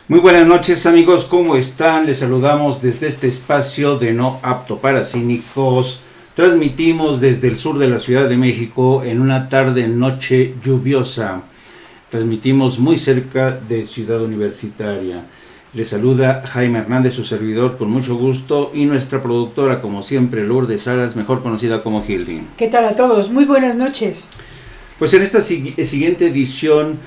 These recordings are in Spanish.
Muy buenas noches amigos, ¿cómo están? Les saludamos desde este espacio de No Apto para Cínicos. Transmitimos desde el sur de la Ciudad de México en una tarde-noche lluviosa. Transmitimos muy cerca de Ciudad Universitaria. Les saluda Jaime Hernández, su servidor, con mucho gusto, y nuestra productora, como siempre, Lourdes Salas, mejor conocida como Hildy. ¿Qué tal a todos? Muy buenas noches. Pues en esta siguiente edición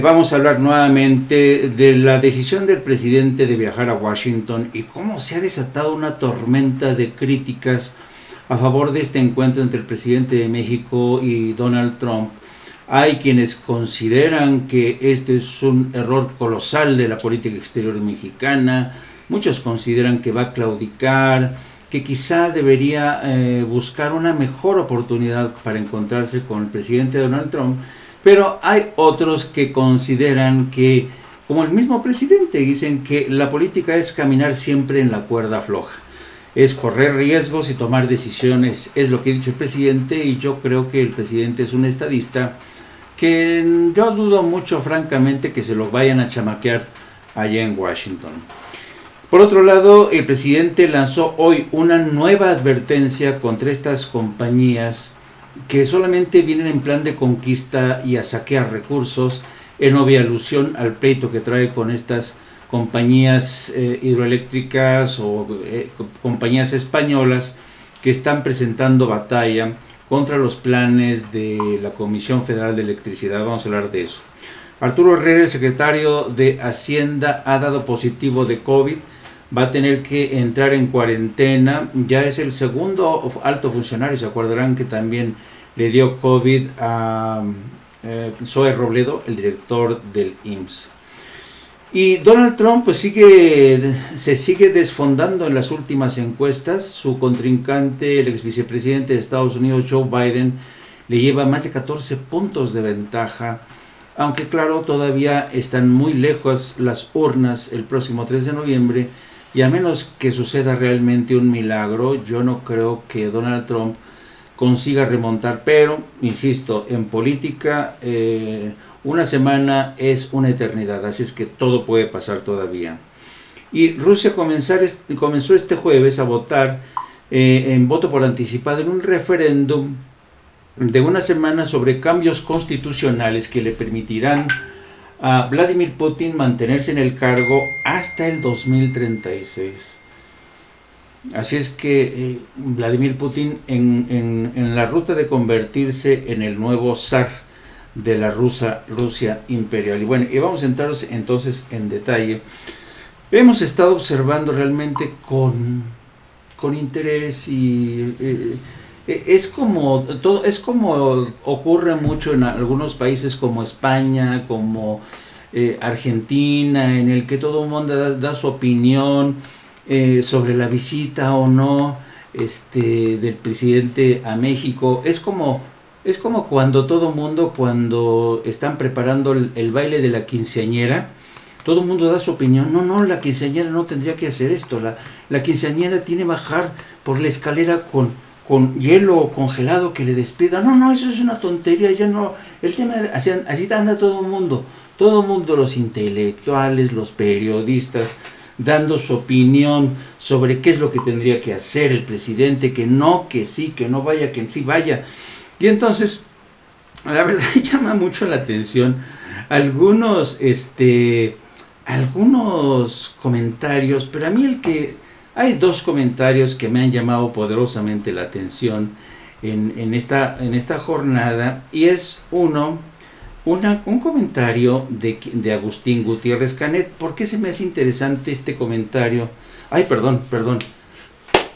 vamos a hablar nuevamente de la decisión del presidente de viajar a Washington y cómo se ha desatado una tormenta de críticas a favor de este encuentro entre el presidente de México y Donald Trump. Hay quienes consideran que este es un error colosal de la política exterior mexicana, muchos consideran que va a claudicar, que quizá debería buscar una mejor oportunidad para encontrarse con el presidente Donald Trump, pero hay otros que consideran que, como el mismo presidente, dicen que la política es caminar siempre en la cuerda floja, es correr riesgos y tomar decisiones, es lo que ha dicho el presidente, y yo creo que el presidente es un estadista que yo dudo mucho, francamente, que se lo vayan a chamaquear allá en Washington. Por otro lado, el presidente lanzó hoy una nueva advertencia contra estas compañías que solamente vienen en plan de conquista y a saquear recursos, en obvia alusión al pleito que trae con estas compañías hidroeléctricas o compañías españolas que están presentando batalla contra los planes de la Comisión Federal de Electricidad. Vamos a hablar de eso. Arturo Herrera, el secretario de Hacienda, ha dado positivo de COVID. Va a tener que entrar en cuarentena. Ya es el segundo alto funcionario. Se acordarán que también le dio COVID a Zoe Robledo, el director del IMSS. Y Donald Trump pues se sigue desfondando en las últimas encuestas. Su contrincante, el ex vicepresidente de Estados Unidos, Joe Biden, le lleva más de 14 puntos de ventaja. Aunque claro, todavía están muy lejos las urnas el próximo 3 de noviembre. Y a menos que suceda realmente un milagro, yo no creo que Donald Trump consiga remontar. Pero, insisto, en política una semana es una eternidad, así es que todo puede pasar todavía. Y Rusia comenzó este jueves a votar en voto por anticipado en un referéndum de una semana sobre cambios constitucionales que le permitirán a Vladimir Putin mantenerse en el cargo hasta el 2036. Así es que Vladimir Putin en la ruta de convertirse en el nuevo zar de la Rusia imperial. Y bueno, y vamos a entrar entonces en detalle. Hemos estado observando realmente con interés y es como ocurre mucho en algunos países como España, como Argentina, en el que todo el mundo da su opinión sobre la visita o no del presidente a México. Es como cuando todo el mundo, cuando están preparando el baile de la quinceañera, todo el mundo da su opinión. No, la quinceañera no tendría que hacer esto. La quinceañera tiene que bajar por la escalera con hielo congelado que le despida. No, eso es una tontería, ya no. El tema, así anda todo el mundo, los intelectuales, los periodistas, dando su opinión sobre qué es lo que tendría que hacer el presidente, que no, que sí, que no vaya, que sí vaya. Y entonces, la verdad llama mucho la atención algunos comentarios, pero a mí hay dos comentarios que me han llamado poderosamente la atención en esta jornada, y es un comentario de Agustín Gutiérrez Canet. ¿Por qué se me hace interesante este comentario? Ay, perdón,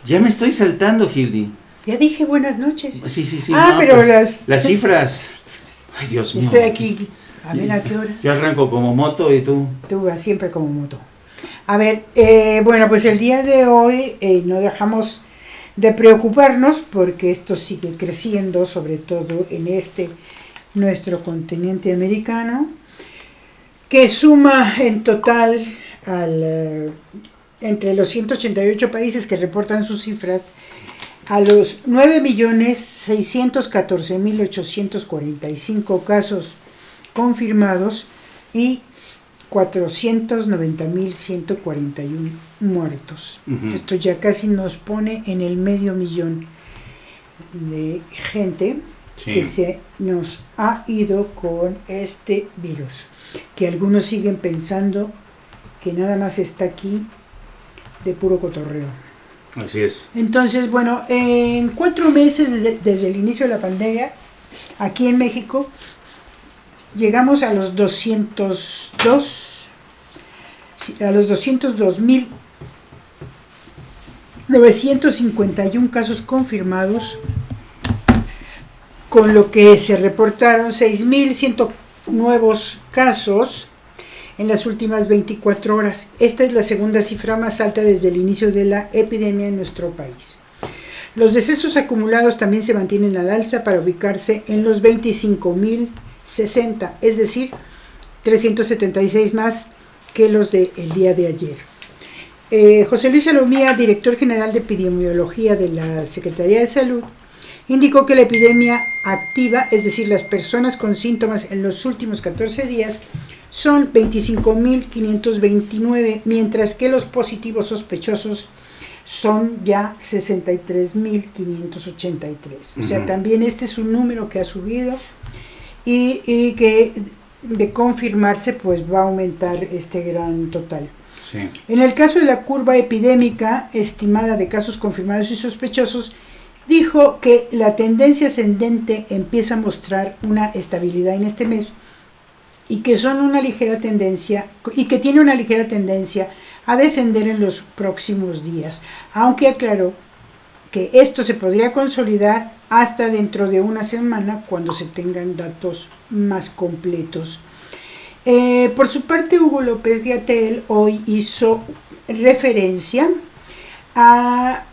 ya me estoy saltando, Hildy. Ya dije buenas noches. Sí. Ah, no, pero las cifras. Ay, Dios mío. Estoy aquí. A ver a qué hora. Yo arranco como moto y tú. Tú vas siempre como moto. A ver, bueno, pues el día de hoy no dejamos de preocuparnos porque esto sigue creciendo, sobre todo en nuestro continente americano, que suma en total entre los 188 países que reportan sus cifras a los 9.614.845 casos confirmados y 490.141 muertos. Esto ya casi nos pone en el 500.000 de gente que se nos ha ido con este virus, que algunos siguen pensando que nada más está aquí de puro cotorreo. Así es. Entonces, bueno, en 4 meses desde el inicio de la pandemia, aquí en México, llegamos a los 202.951 casos confirmados, con lo que se reportaron 6.100 nuevos casos en las últimas 24 horas. Esta es la segunda cifra más alta desde el inicio de la epidemia en nuestro país. Los decesos acumulados también se mantienen al alza para ubicarse en los 25.060, es decir, 376 más que los del día de ayer. José Luis Salomía, director general de epidemiología de la Secretaría de Salud, indicó que la epidemia activa, es decir, las personas con síntomas en los últimos 14 días, son 25.529, mientras que los positivos sospechosos son ya 63.583. O sea, también este es un número que ha subido y que de confirmarse pues va a aumentar este gran total. Sí. En el caso de la curva epidémica estimada de casos confirmados y sospechosos, dijo que la tendencia ascendente empieza a mostrar una estabilidad en este mes y que son una ligera tendencia y que tiene una ligera tendencia a descender en los próximos días, aunque aclaró que esto se podría consolidar hasta dentro de una semana cuando se tengan datos más completos. Por su parte, Hugo López-Gatell hoy hizo referencia a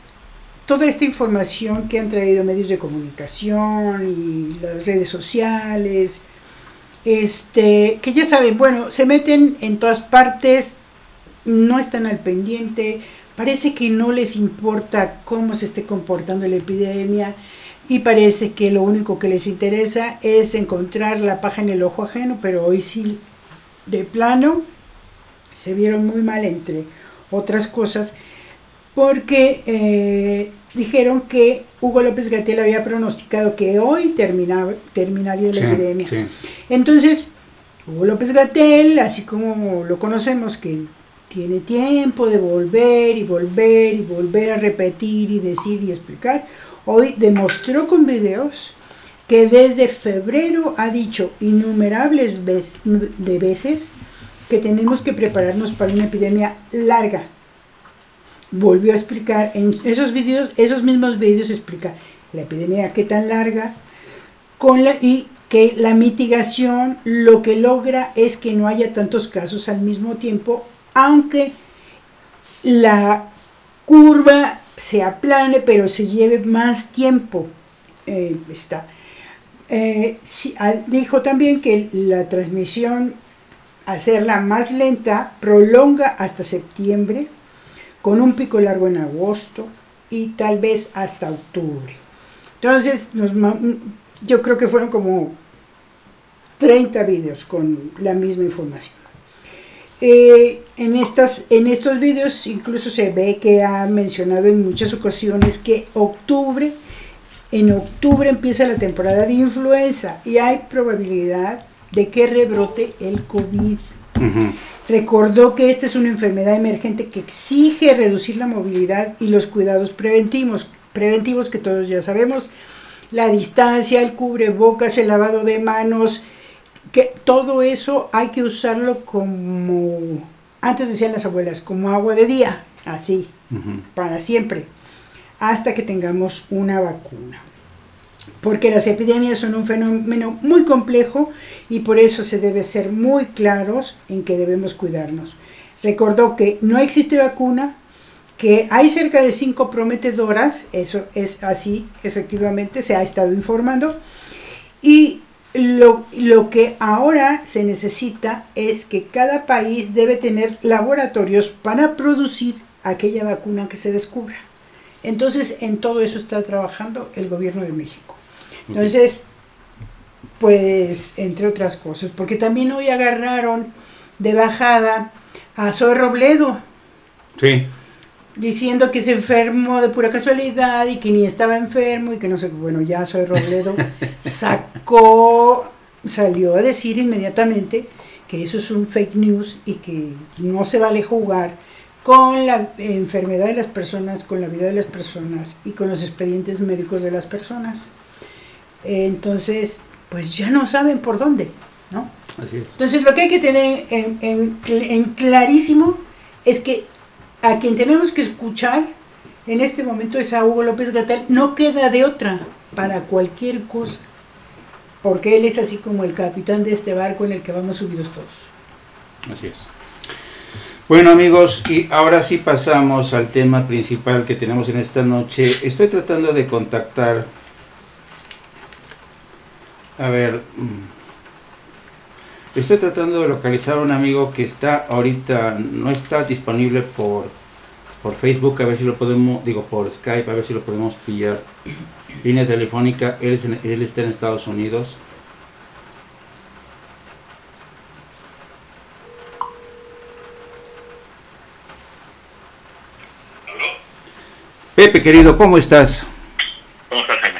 toda esta información que han traído medios de comunicación y las redes sociales, que ya saben, bueno, se meten en todas partes, no están al pendiente, parece que no les importa cómo se esté comportando la epidemia y parece que lo único que les interesa es encontrar la paja en el ojo ajeno, pero hoy sí, de plano, se vieron muy mal, entre otras cosas, porque dijeron que Hugo López-Gatell había pronosticado que hoy terminaría la epidemia. Sí. Entonces, Hugo López-Gatell, así como lo conocemos, que tiene tiempo de volver y volver y volver a repetir y decir y explicar, hoy demostró con videos que desde febrero ha dicho innumerables veces que tenemos que prepararnos para una epidemia larga. Volvió a explicar en esos mismos vídeos, explica la epidemia qué tan larga, y que la mitigación lo que logra es que no haya tantos casos al mismo tiempo, aunque la curva se aplane, pero se lleve más tiempo. Dijo también que la transmisión, hacerla más lenta, prolonga hasta septiembre, con un pico largo en agosto y tal vez hasta octubre. Entonces, yo creo que fueron como 30 vídeos con la misma información. En estos vídeos incluso se ve que ha mencionado en muchas ocasiones que en octubre empieza la temporada de influenza y hay probabilidad de que rebrote el COVID. Recordó que esta es una enfermedad emergente que exige reducir la movilidad y los cuidados preventivos que todos ya sabemos, la distancia, el cubrebocas, el lavado de manos, que todo eso hay que usarlo como, antes decían las abuelas, como agua de día, así, para siempre, hasta que tengamos una vacuna. Porque las epidemias son un fenómeno muy complejo y por eso se debe ser muy claros en que debemos cuidarnos. Recordó que no existe vacuna, que hay cerca de 5 prometedoras, eso es así, efectivamente, se ha estado informando, y lo que ahora se necesita es que cada país debe tener laboratorios para producir aquella vacuna que se descubra. Entonces, en todo eso está trabajando el gobierno de México. Entonces, pues, entre otras cosas, porque también hoy agarraron de bajada a Zoe Robledo. Sí. Diciendo que se enfermó de pura casualidad y que ni estaba enfermo y que no sé, bueno, ya Zoe Robledo salió a decir inmediatamente que eso es un fake news y que no se vale jugar con la enfermedad de las personas, con la vida de las personas y con los expedientes médicos de las personas. Entonces, pues ya no saben por dónde, ¿no? Así es. Entonces, lo que hay que tener en clarísimo es que a quien tenemos que escuchar en este momento es a Hugo López-Gatell. No queda de otra para cualquier cosa, porque él es así como el capitán de este barco en el que vamos subidos todos. Así es. Bueno, amigos, y ahora sí pasamos al tema principal que tenemos en esta noche. Estoy tratando de contactar, estoy tratando de localizar a un amigo que está ahorita, no está disponible por Facebook, a ver si lo podemos, por Skype, a ver si lo podemos pillar. Línea telefónica, él está en Estados Unidos. Pepe, querido, ¿cómo estás? ¿Cómo estás, Jaime?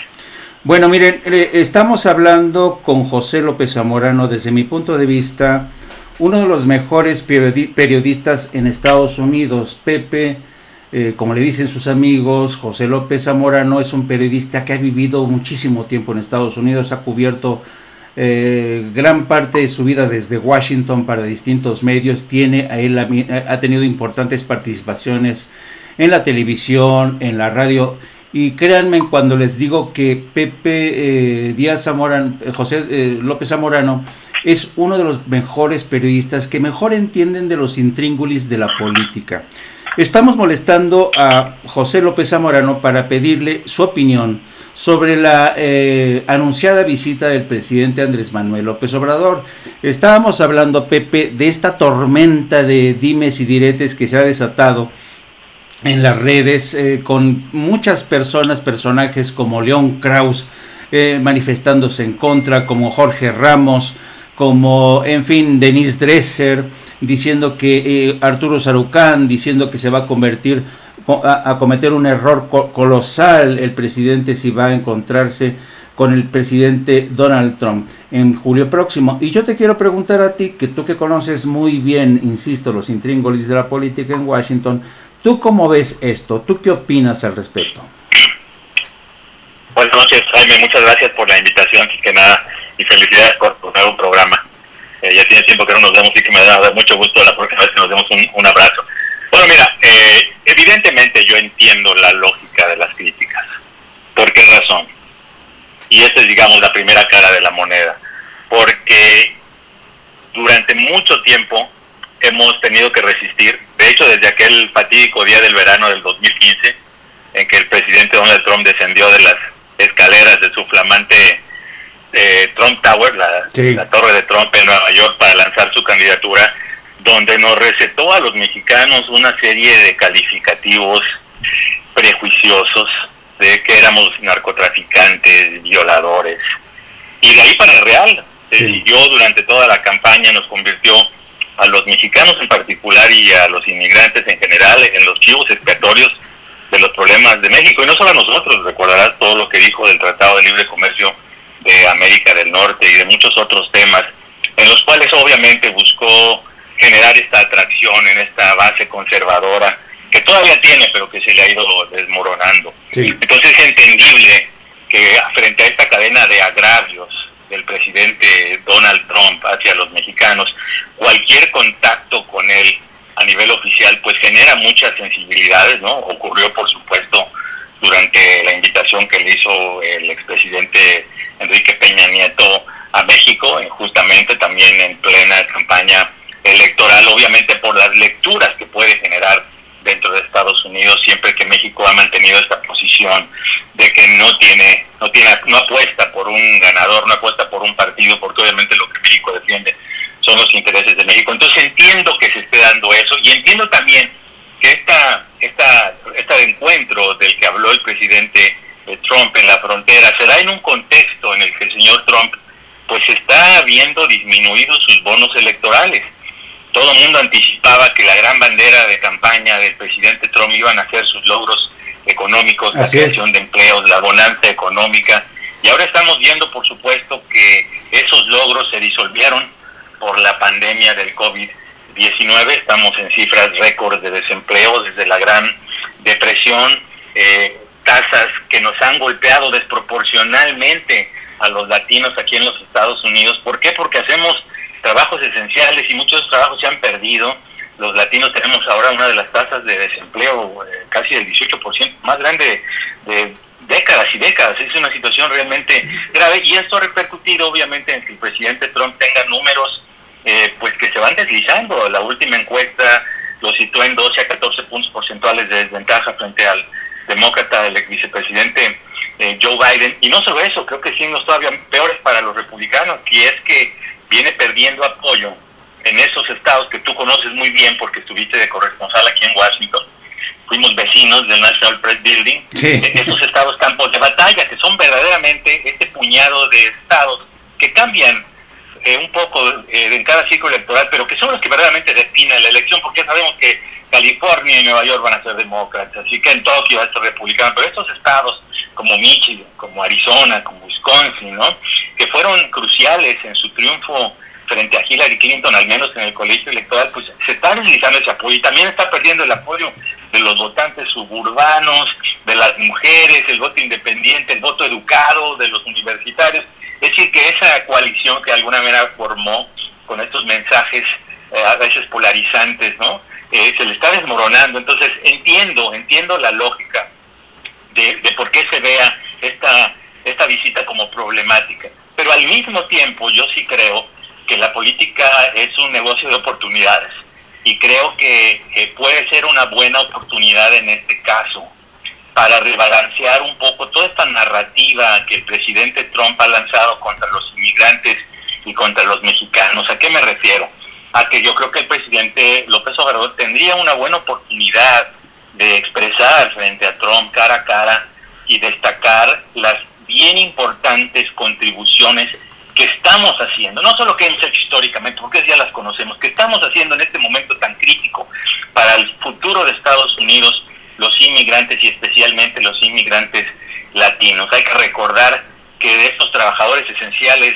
Bueno, miren, estamos hablando con José López Zamorano, desde mi punto de vista, uno de los mejores periodistas en Estados Unidos. Pepe, como le dicen sus amigos, José López Zamorano es un periodista que ha vivido muchísimo tiempo en Estados Unidos, ha cubierto gran parte de su vida desde Washington para distintos medios, ha tenido importantes participaciones en la televisión, en la radio, y créanme cuando les digo que Pepe José López Zamorano es uno de los mejores periodistas que mejor entienden de los intríngulis de la política. Estamos molestando a José López Zamorano para pedirle su opinión sobre la anunciada visita del presidente Andrés Manuel López Obrador. Estábamos hablando, Pepe, de esta tormenta de dimes y diretes que se ha desatado en las redes, con muchas personajes como León Krause manifestándose en contra, como Jorge Ramos, como, en fin, Denise Dresser, diciendo que Arturo Sarucán, diciendo que se va a cometer un error colosal el presidente si va a encontrarse con el presidente Donald Trump en julio próximo. Y yo te quiero preguntar a ti, que tú que conoces muy bien, insisto, los intríngulis de la política en Washington, ¿tú cómo ves esto? ¿Tú qué opinas al respecto? Buenas noches, Jaime, muchas gracias por la invitación, que nada, y felicidades por tu nuevo programa. Ya tiene tiempo que no nos vemos y que me da mucho gusto la próxima vez que nos demos un abrazo. Bueno, mira, evidentemente yo entiendo la lógica de las críticas. ¿Por qué razón? Y esta es, digamos, la primera cara de la moneda. Porque durante mucho tiempo hemos tenido que resistir, de hecho desde aquel fatídico día del verano del 2015, en que el presidente Donald Trump descendió de las escaleras de su flamante Trump Tower, la torre de Trump en Nueva York, para lanzar su candidatura, donde nos recetó a los mexicanos una serie de calificativos prejuiciosos de que éramos narcotraficantes, violadores, y de ahí para el real, se siguió durante toda la campaña, nos convirtió a los mexicanos en particular y a los inmigrantes en general en los chivos expiatorios de los problemas de México, y no solo a nosotros. Recordarás todo lo que dijo del Tratado de Libre Comercio de América del Norte y de muchos otros temas, en los cuales obviamente buscó generar esta atracción en esta base conservadora que todavía tiene, pero que se le ha ido desmoronando. Entonces es entendible que frente a esta cadena de agravios del presidente Donald Trump hacia los mexicanos, cualquier contacto con él a nivel oficial pues genera muchas sensibilidades, ¿no? Ocurrió, por supuesto, durante la invitación que le hizo el expresidente Enrique Peña Nieto a México, justamente también en plena campaña electoral, obviamente por las lecturas que puede generar dentro de Estados Unidos, siempre que México ha mantenido esta posición de que no apuesta por un ganador, no apuesta por un partido, porque obviamente lo que México defiende son los intereses de México. Entonces entiendo que se esté dando eso, y entiendo también que este encuentro del que habló el presidente Trump en la frontera se da en un contexto en el que el señor Trump pues está viendo disminuidos sus bonos electorales. todo el mundo anticipaba que la gran bandera de campaña del presidente Trump iban a ser sus logros económicos, la creación de empleos, la bonanza económica, y ahora estamos viendo, por supuesto, que esos logros se disolvieron por la pandemia del COVID-19. Estamos en cifras récord de desempleo desde la Gran Depresión, tasas que nos han golpeado desproporcionalmente a los latinos aquí en los Estados Unidos. ¿Por qué? Porque hacemos trabajos esenciales y muchos trabajos se han perdido. Los latinos tenemos ahora una de las tasas de desempleo casi del 18%, más grande de décadas y décadas. Es una situación realmente grave, y esto ha repercutido obviamente en que el presidente Trump tenga números pues que se van deslizando. La última encuesta lo situó en 12 a 14 puntos porcentuales de desventaja frente al demócrata, el ex vicepresidente Joe Biden. Y no solo eso, creo que signos todavía peores para los republicanos, y es que viene perdiendo apoyo en esos estados que tú conoces muy bien porque estuviste de corresponsal aquí en Washington. Fuimos vecinos del National Press Building. Sí. Esos estados campos de batalla, que son verdaderamente este puñado de estados que cambian un poco en cada ciclo electoral, pero que son los que verdaderamente definen la elección, porque sabemos que California y Nueva York van a ser demócratas, así que en Tokio va a ser republicano, pero estos estados como Michigan, como Arizona, como Wisconsin, ¿no?, que fueron cruciales en su triunfo frente a Hillary Clinton, al menos en el colegio electoral, pues se está deslizando ese apoyo, y también está perdiendo el apoyo de los votantes suburbanos, de las mujeres, el voto independiente, el voto educado, de los universitarios. Es decir, que esa coalición que de alguna manera formó con estos mensajes a veces polarizantes, ¿no?, se le está desmoronando. Entonces entiendo la lógica de por qué se vea esta visita como problemática, pero al mismo tiempo yo sí creo que la política es un negocio de oportunidades, y creo que puede ser una buena oportunidad en este caso para rebalancear un poco toda esta narrativa que el presidente Trump ha lanzado contra los inmigrantes y contra los mexicanos. ¿A qué me refiero? A que yo creo que el presidente López Obrador tendría una buena oportunidad de expresar frente a Trump cara a cara y destacar las bien importantes contribuciones que estamos haciendo, no solo que hemos hecho históricamente, porque ya las conocemos, que estamos haciendo en este momento tan crítico para el futuro de Estados Unidos, los inmigrantes y especialmente los inmigrantes latinos. Hay que recordar que de estos trabajadores esenciales,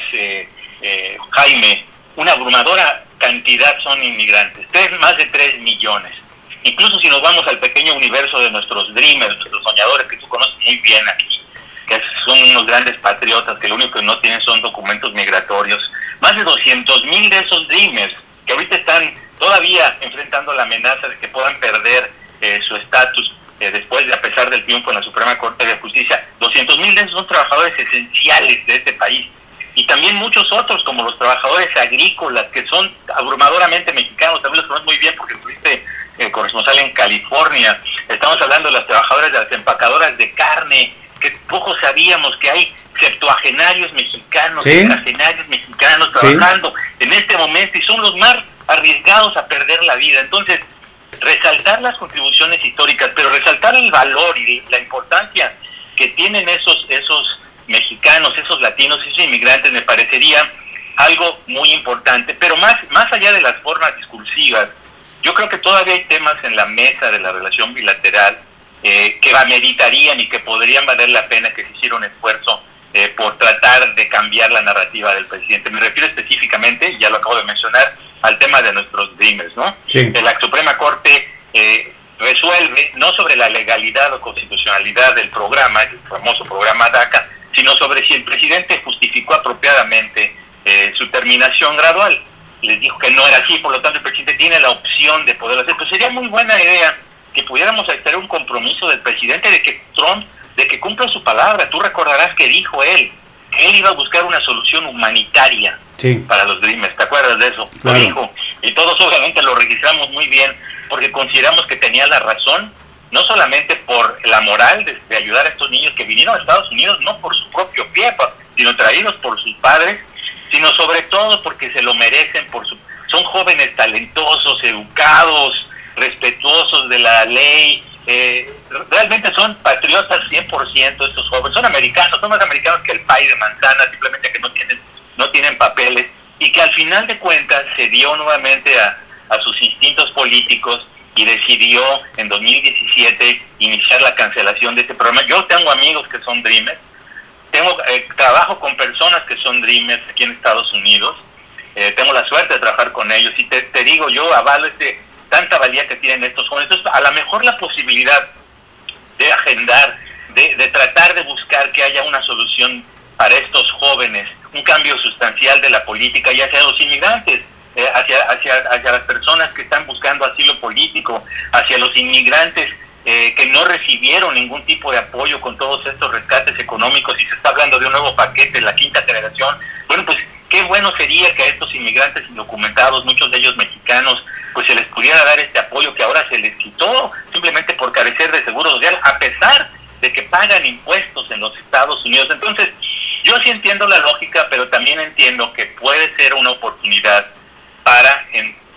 Jaime, una abrumadora cantidad son inmigrantes, más de 3 millones. Incluso si nos vamos al pequeño universo de nuestros dreamers, nuestros soñadores, que tú conoces muy bien aquí, que son unos grandes patriotas que lo único que no tienen son documentos migratorios, más de 200,000 de esos dreamers que ahorita están todavía enfrentando la amenaza de que puedan perder su estatus después de, a pesar del triunfo en la Suprema Corte de Justicia. 200,000 de esos son trabajadores esenciales de este país, y también muchos otros como los trabajadores agrícolas, que son abrumadoramente mexicanos. También los conozco muy bien porque estuviste corresponsal en California. Estamos hablando de las trabajadoras de las empacadoras de carne, que poco sabíamos que hay septuagenarios mexicanos, sexagenarios mexicanos trabajando en este momento, y son los más arriesgados a perder la vida. Entonces, resaltar las contribuciones históricas, pero resaltar el valor y la importancia que tienen esos mexicanos, esos latinos, esos inmigrantes, me parecería algo muy importante. Pero más allá de las formas discursivas, yo creo que todavía hay temas en la mesa de la relación bilateral que ameritarían y que podrían valer la pena que se hiciera un esfuerzo por tratar de cambiar la narrativa del presidente. Me refiero específicamente, ya lo acabo de mencionar, al tema de nuestros dreamers, ¿no? Sí. La Suprema Corte resuelve no sobre la legalidad o constitucionalidad del programa, el famoso programa DACA, sino sobre si el presidente justificó apropiadamente su terminación gradual. Les dijo que no era así, por lo tanto el presidente tiene la opción de poderlo hacer. Pues sería muy buena idea que pudiéramos tener un compromiso del presidente de que Trump, de que cumpla su palabra. Tú recordarás que dijo él que él iba a buscar una solución humanitaria para los Dreamers. ¿Te acuerdas de eso? Claro. Lo dijo. Y todos obviamente lo registramos muy bien porque consideramos que tenía la razón, no solamente por la moral de ayudar a estos niños que vinieron a Estados Unidos, no por su propio pie, sino traídos por sus padres, sino sobre todo porque se lo merecen, son jóvenes talentosos, educados, respetuosos de la ley, realmente son patriotas 100% estos jóvenes, son americanos, son más americanos que el pay de manzana, simplemente que no tienen papeles, y que al final de cuentas se dio nuevamente a sus instintos políticos y decidió en 2017 iniciar la cancelación de este programa. Yo tengo amigos que son Dreamers, trabajo con personas que son Dreamers aquí en Estados Unidos, tengo la suerte de trabajar con ellos y te digo, yo avalo tanta valía que tienen estos jóvenes. Entonces, a lo mejor la posibilidad de agendar, de tratar de buscar que haya una solución para estos jóvenes, un cambio sustancial de la política y hacia los inmigrantes, hacia las personas que están buscando asilo político, hacia los inmigrantes que no recibieron ningún tipo de apoyo con todos estos rescates económicos, y se está hablando de un nuevo paquete, la quinta generación. Bueno, pues qué bueno sería que a estos inmigrantes indocumentados, muchos de ellos mexicanos, pues se les pudiera dar este apoyo que ahora se les quitó simplemente por carecer de seguro social, a pesar de que pagan impuestos en los Estados Unidos. Entonces, yo sí entiendo la lógica, pero también entiendo que puede ser una oportunidad para,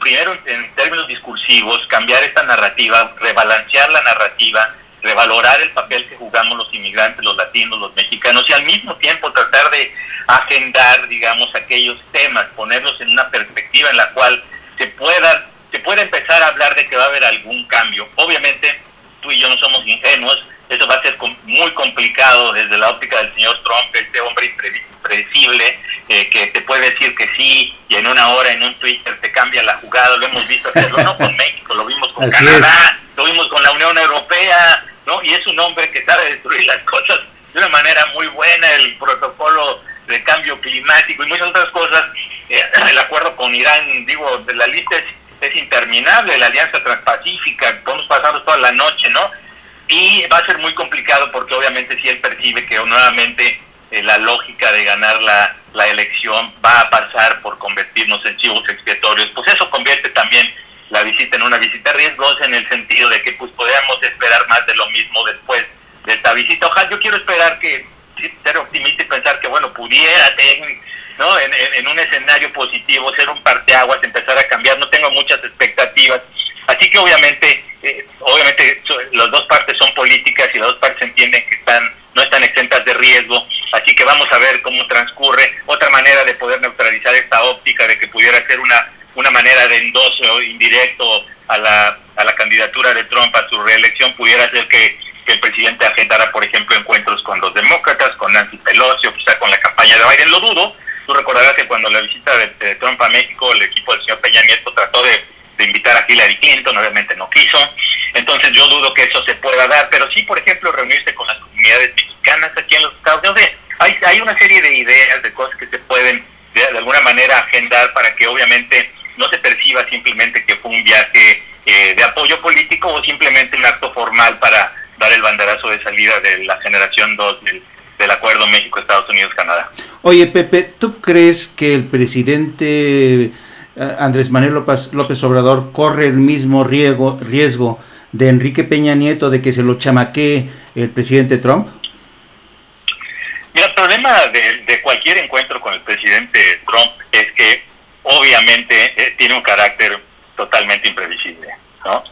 primero en términos discursivos, cambiar esta narrativa, rebalancear la narrativa, revalorar el papel que jugamos los inmigrantes, los latinos, los mexicanos, y al mismo tiempo tratar de agendar, digamos, aquellos temas, ponerlos en una perspectiva en la cual se pueda empezar a hablar de que va a haber algún cambio. Obviamente, tú y yo no somos ingenuos, eso va a ser muy complicado desde la óptica del señor Trump, este hombre impredecible, que te puede decir que sí, y en una hora en un Twitter te cambia la jugada. Lo hemos visto hacerlo, no con México, lo vimos con Canadá, lo vimos con la Unión Europea, ¿no? Y es un hombre que sabe destruir las cosas de una manera muy buena, el protocolo de cambio climático y muchas otras cosas. El acuerdo con Irán, digo, de la lista es interminable, la Alianza Transpacífica, podemos pasarnos toda la noche, ¿no? Y va a ser muy complicado porque obviamente si él percibe que nuevamente la lógica de ganar la elección va a pasar por convertirnos en chivos expiatorios, pues eso convierte también la visita en una visita riesgosa, en el sentido de que pues podemos esperar más de lo mismo después de esta visita. Ojalá, yo quiero esperar ser optimista y pensar que bueno, pudiera ¿no? En un escenario positivo ser un parteaguas, empezar a cambiar. No tengo muchas expectativas, así que obviamente las dos partes son políticas y las dos partes entienden que no están exentas de riesgo, así que vamos a ver cómo transcurre. Otra manera de poder neutralizar esta óptica de que pudiera ser una manera de endoso indirecto a la candidatura de Trump a su reelección pudiera ser que el presidente agendara, por ejemplo, encuentros con los demócratas, con Nancy Pelosi o quizá con la campaña de Biden. Lo dudo. Tú recordarás que cuando la visita de Trump a México, el equipo del señor Peña Nieto trató de invitar a Hillary Clinton, obviamente no quiso. Entonces yo dudo que eso se pueda dar, pero sí, por ejemplo, reunirse con las comunidades mexicanas aquí en los Estados Unidos. Hay una serie de ideas, de cosas que se pueden de alguna manera agendar para que obviamente no se perciba simplemente que fue un viaje de apoyo político o simplemente un acto formal para dar el banderazo de salida de la generación 2 del acuerdo México-Estados Unidos-Canadá. Oye, Pepe, ¿tú crees que el presidente Andrés Manuel López Obrador corre el mismo riesgo de Enrique Peña Nieto, de que se lo chamaquee el presidente Trump? Mira, el problema de cualquier encuentro con el presidente Trump es que obviamente tiene un carácter totalmente imprevisible, ¿no?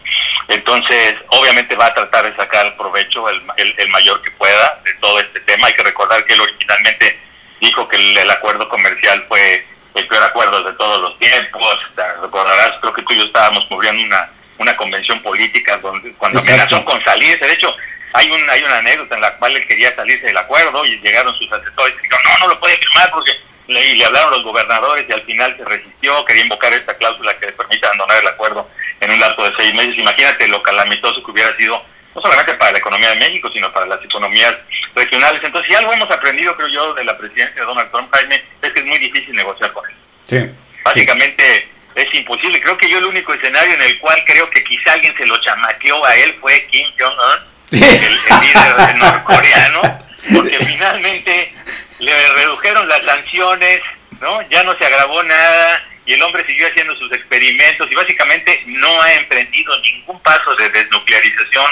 Entonces, obviamente va a tratar de sacar provecho el mayor que pueda de todo este tema. Hay que recordar que él originalmente dijo que el acuerdo comercial fue el peor acuerdo de todos los tiempos. Recordarás, creo que tú y yo estábamos cubriendo una convención política cuando amenazó con salirse. De hecho, hay una anécdota en la cual él quería salirse del acuerdo y llegaron sus asesores y dijeron, no lo puede firmar porque le hablaron los gobernadores y al final se resistió, quería invocar esta cláusula que le permite abandonar el acuerdo en un lapso de 6 meses. Imagínate lo calamitoso que hubiera sido, no solamente para la economía de México, sino para las economías regionales. Entonces, si algo hemos aprendido, creo yo, de la presidencia de Donald Trump, Jaime, es que es muy difícil negociar con él. Sí. Básicamente es imposible. Creo que yo el único escenario en el cual creo que quizá alguien se lo chamaqueó a él fue Kim Jong-un, el líder norcoreano, porque finalmente le redujeron las sanciones, ¿no? Ya no se agravó nada y el hombre siguió haciendo sus experimentos y básicamente no ha emprendido ningún paso de desnuclearización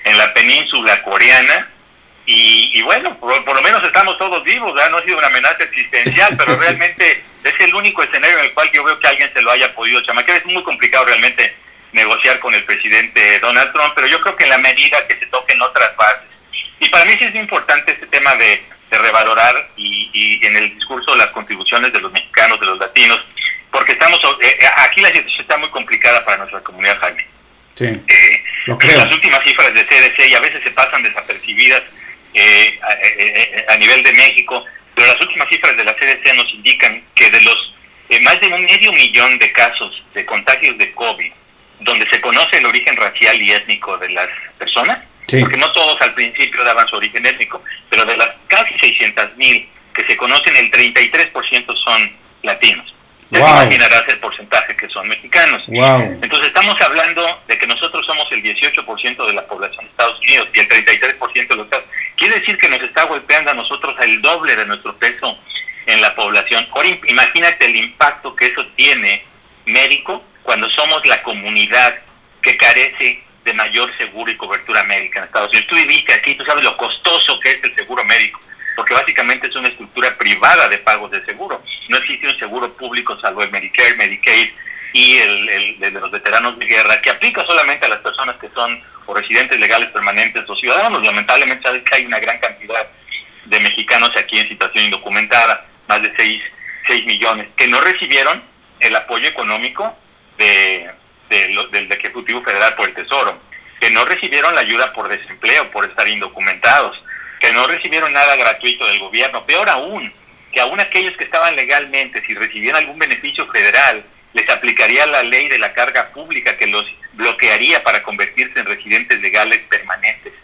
en la península coreana. Y bueno, por lo menos estamos todos vivos, ¿verdad? No ha sido una amenaza existencial, pero realmente es el único escenario en el cual yo veo que alguien se lo haya podido chamaquear. Es muy complicado realmente negociar con el presidente Donald Trump, pero yo creo que en la medida que se toquen otras bases. Y para mí sí es importante este tema de revalorar y en el discurso las contribuciones de los mexicanos, de los latinos, porque estamos aquí la situación está muy complicada para nuestra comunidad, Jaime. Sí, lo creo. Las últimas cifras de CDC y a veces se pasan desapercibidas a nivel de México, pero las últimas cifras de la CDC nos indican que de los más de 500 000 de casos de contagios de COVID, donde se conoce el origen racial y étnico de las personas, sí, porque no todos al principio daban su origen étnico, pero de las casi 600,000 que se conocen, el 33% son latinos. Ya te imaginarás el porcentaje que son mexicanos. Wow. Entonces estamos hablando de que nosotros somos el 18% de la población de Estados Unidos y el 33% de los casos. Quiere decir que nos está golpeando a nosotros el doble de nuestro peso en la población. Ahora imagínate el impacto que eso tiene médico cuando somos la comunidad que carece de mayor seguro y cobertura médica en Estados Unidos. Tú viviste aquí, tú sabes lo costoso que es el seguro médico, porque básicamente es una estructura privada de pagos de seguro. No existe un seguro público salvo el Medicare, Medicaid y el de los veteranos de guerra, que aplica solamente a las personas que son o residentes legales permanentes o ciudadanos. Lamentablemente sabes que hay una gran cantidad de mexicanos aquí en situación indocumentada, más de 6 millones, que no recibieron el apoyo económico del Ejecutivo Federal por el Tesoro, que no recibieron la ayuda por desempleo, por estar indocumentados, que no recibieron nada gratuito del gobierno. Peor aún, que aún aquellos que estaban legalmente, si recibían algún beneficio federal, les aplicaría la ley de la carga pública que los bloquearía para convertirse en residentes legales permanentes,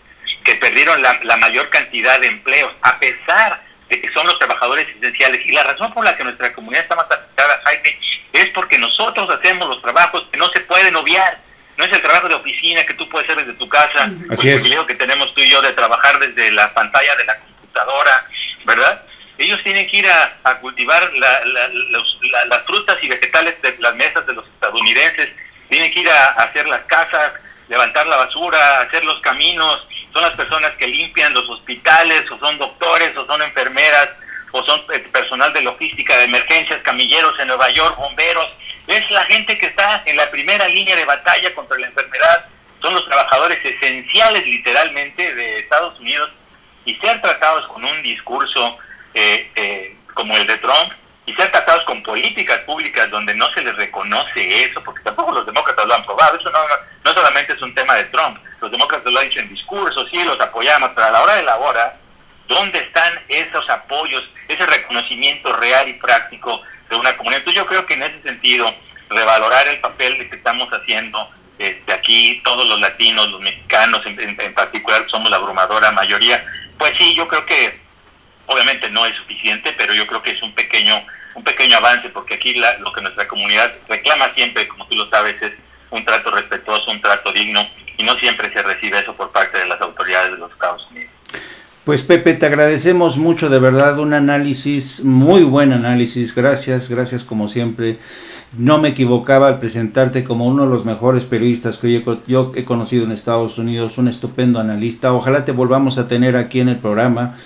que perdieron la mayor cantidad de empleos, a pesar de que son los trabajadores esenciales. Y la razón por la que nuestra comunidad está más afectada, Jaime, es porque nosotros hacemos los trabajos que no se pueden obviar. No es el trabajo de oficina que tú puedes hacer desde tu casa, así es, el privilegio que tenemos tú y yo de trabajar desde la pantalla de la computadora, ¿verdad? Ellos tienen que ir a cultivar las frutas y vegetales de las mesas de los estadounidenses, tienen que ir a hacer las casas, levantar la basura, hacer los caminos. Son las personas que limpian los hospitales, o son doctores, o son enfermeras, o son personal de logística de emergencias, camilleros en Nueva York, bomberos. Es la gente que está en la primera línea de batalla contra la enfermedad. Son los trabajadores esenciales, literalmente, de Estados Unidos, y ser tratados con un discurso como el de Trump, y ser tratados con políticas públicas donde no se les reconoce eso, porque tampoco los demócratas lo han probado. Eso no solamente es un tema de Trump. Los demócratas lo han dicho en discursos, sí, los apoyamos, pero a la hora de la hora, ¿dónde están esos apoyos, ese reconocimiento real y práctico de una comunidad? Entonces yo creo que en ese sentido, revalorar el papel que estamos haciendo aquí, todos los latinos, los mexicanos en particular, somos la abrumadora mayoría, pues sí, yo creo que obviamente no es suficiente, pero yo creo que es un pequeño avance, porque aquí lo que nuestra comunidad reclama siempre, como tú lo sabes, es un trato respetuoso, un trato digno, y no siempre se recibe eso por parte de las autoridades de los Estados Unidos. Pues Pepe, te agradecemos mucho, de verdad, un análisis, muy buen análisis, gracias como siempre. No me equivocaba al presentarte como uno de los mejores periodistas que yo he conocido en Estados Unidos, un estupendo analista. Ojalá te volvamos a tener aquí en el programa,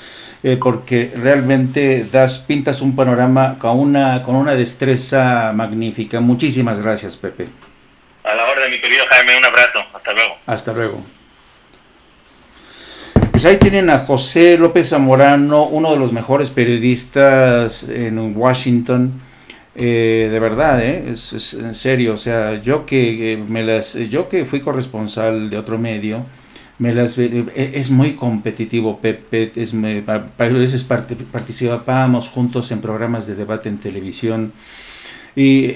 porque realmente pintas un panorama con una destreza magnífica. Muchísimas gracias, Pepe. A la orden, mi querido Jaime, un abrazo, hasta luego. Hasta luego. Pues ahí tienen a José López Zamorano, uno de los mejores periodistas en Washington, de verdad, es en serio. O sea, yo que fui corresponsal de otro medio, es muy competitivo Pepe, a veces participábamos juntos en programas de debate en televisión, y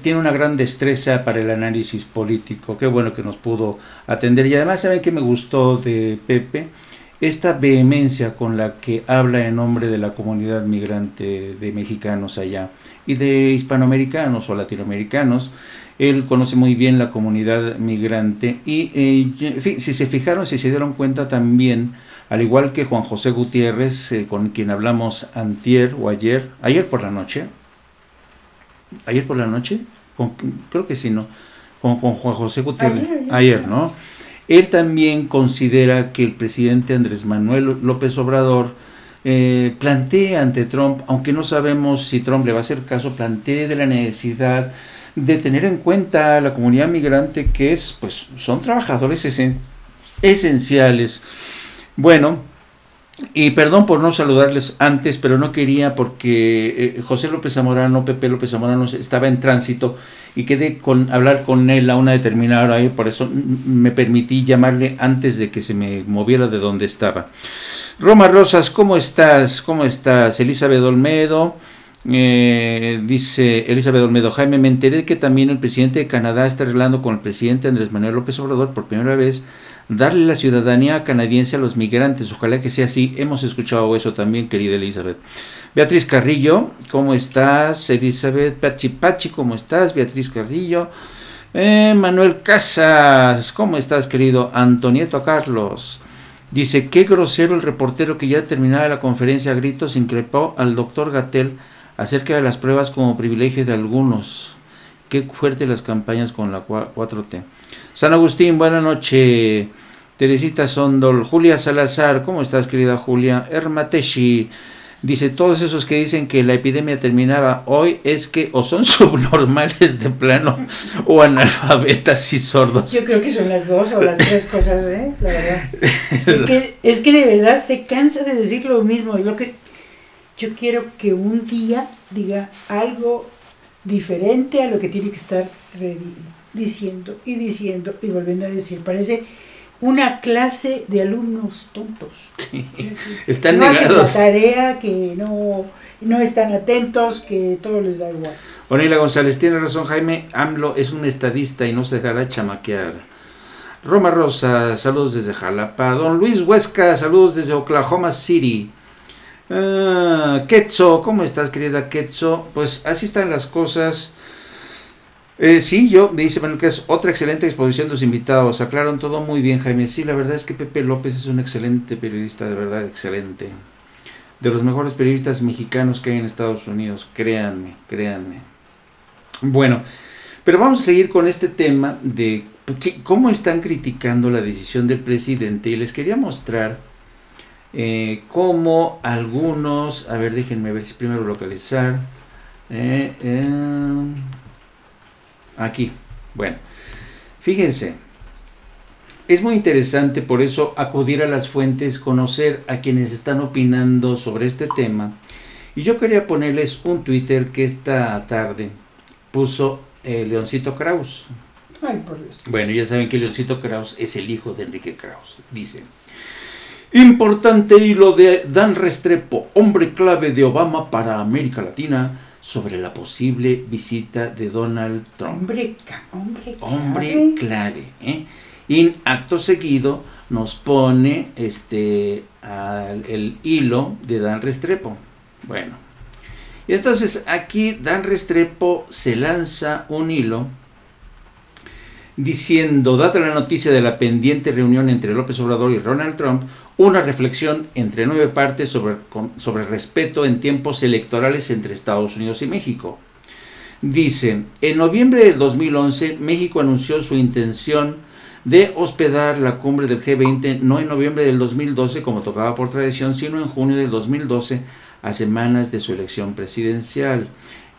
tiene una gran destreza para el análisis político. Qué bueno que nos pudo atender. Y además, ¿saben qué me gustó de Pepe? Esta vehemencia con la que habla en nombre de la comunidad migrante de mexicanos allá y de hispanoamericanos o latinoamericanos. Él conoce muy bien la comunidad migrante y si se fijaron, si se dieron cuenta también, al igual que Juan José Gutiérrez, con quien hablamos ayer por la noche, creo que sí, ¿no? Con Juan José Gutiérrez, ayer, ¿no? Él también considera que el presidente Andrés Manuel López Obrador plantea ante Trump, aunque no sabemos si Trump le va a hacer caso, plantea de la necesidad de tener en cuenta a la comunidad migrante, que son trabajadores esenciales. Bueno, Y perdón por no saludarles antes, pero no quería porque José López Zamorano, Pepe López Zamorano estaba en tránsito y quedé con hablar con él a una determinada hora y por eso me permití llamarle antes de que se me moviera de donde estaba. Roma Rosas, ¿cómo estás? ¿Cómo estás? Elizabeth Olmedo, dice Elizabeth Olmedo, Jaime, me enteré que también el presidente de Canadá está arreglando con el presidente Andrés Manuel López Obrador por primera vez darle la ciudadanía canadiense a los migrantes. Ojalá que sea así. Hemos escuchado eso también, querida Elizabeth. Beatriz Carrillo, ¿cómo estás? Elizabeth Pachi, ¿cómo estás? Beatriz Carrillo. Manuel Casas, ¿cómo estás, querido? Antonieto Carlos. Dice, qué grosero el reportero que ya terminada la conferencia a gritos increpó al doctor Gatell acerca de las pruebas como privilegio de algunos. Qué fuerte las campañas con la 4T. San Agustín, buena noche. Teresita Sondol, Julia Salazar, ¿cómo estás, querida Julia? Hermateshi, dice, todos esos que dicen que la epidemia terminaba hoy es que o son subnormales de plano o analfabetas y sordos. Yo creo que son las dos o las tres cosas, la verdad. Es que de verdad se cansa de decir lo mismo. Lo que yo quiero que un día diga algo diferente a lo que tiene que estar diciendo y volviendo a decir. Parece una clase de alumnos tontos. Sí, están no negados. hacen la tarea, que no están atentos, que todo les da igual. Oneila González, tiene razón Jaime, AMLO es un estadista y no se dejará chamaquear. Roma Rosa, saludos desde Jalapa. Don Luis Huesca, saludos desde Oklahoma City. Quetzo, ¿cómo estás, querida Quetzo? Pues así están las cosas. Sí, me dice Manuel que es otra excelente exposición de los invitados. Aclararon todo muy bien, Jaime. Sí, la verdad es que Pepe López es un excelente periodista, de verdad, excelente. De los mejores periodistas mexicanos que hay en Estados Unidos, créanme. Bueno, pero vamos a seguir con este tema de cómo están criticando la decisión del presidente. Y les quería mostrar cómo algunos, a ver, déjenme ver si primero localizar. Aquí, bueno, fíjense, es muy interesante por eso acudir a las fuentes, conocer a quienes están opinando sobre este tema. Y yo quería ponerles un Twitter que esta tarde puso Leoncito Krauss. Ay, por Dios. Bueno, ya saben que Leoncito Krauss es el hijo de Enrique Krauss. Dice, importante hilo de Dan Restrepo, hombre clave de Obama para América Latina, sobre la posible visita de Donald Trump. Hombre clave. Y acto seguido nos pone el hilo de Dan Restrepo. Bueno, y entonces aquí Dan Restrepo se lanza un hilo diciendo, dada la noticia de la pendiente reunión entre López Obrador y Donald Trump, una reflexión entre 9 partes sobre respeto en tiempos electorales entre Estados Unidos y México. Dice, en noviembre del 2011, México anunció su intención de hospedar la cumbre del G20, no en noviembre del 2012, como tocaba por tradición, sino en junio del 2012, a semanas de su elección presidencial.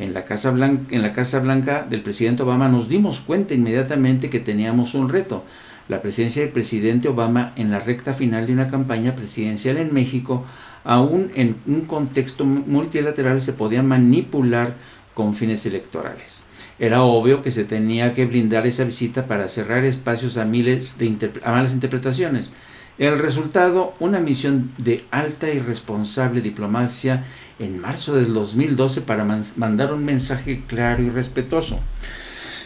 En la Casa Blanca del presidente Obama nos dimos cuenta inmediatamente que teníamos un reto. La presencia del presidente Obama en la recta final de una campaña presidencial en México, aún en un contexto multilateral, se podía manipular con fines electorales. Era obvio que se tenía que blindar esa visita para cerrar espacios a malas interpretaciones. El resultado, una misión de alta y responsable diplomacia en marzo del 2012 para mandar un mensaje claro y respetuoso.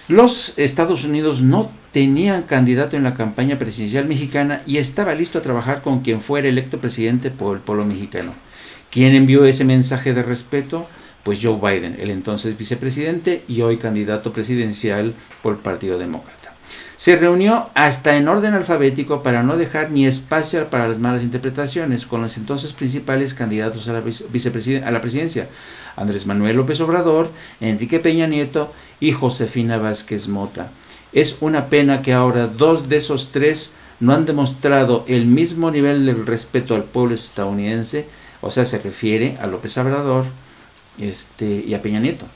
Los Estados Unidos no tenían candidato en la campaña presidencial mexicana y estaba listo a trabajar con quien fuera electo presidente por el pueblo mexicano. ¿Quién envió ese mensaje de respeto? Pues Joe Biden, el entonces vicepresidente y hoy candidato presidencial por el Partido Demócrata. Se reunió hasta en orden alfabético para no dejar ni espacio para las malas interpretaciones con los entonces principales candidatos a la presidencia, Andrés Manuel López Obrador, Enrique Peña Nieto y Josefina Vázquez Mota. Es una pena que ahora 2 de esos 3 no han demostrado el mismo nivel de respeto al pueblo estadounidense, o sea, se refiere a López Obrador y a Peña Nieto.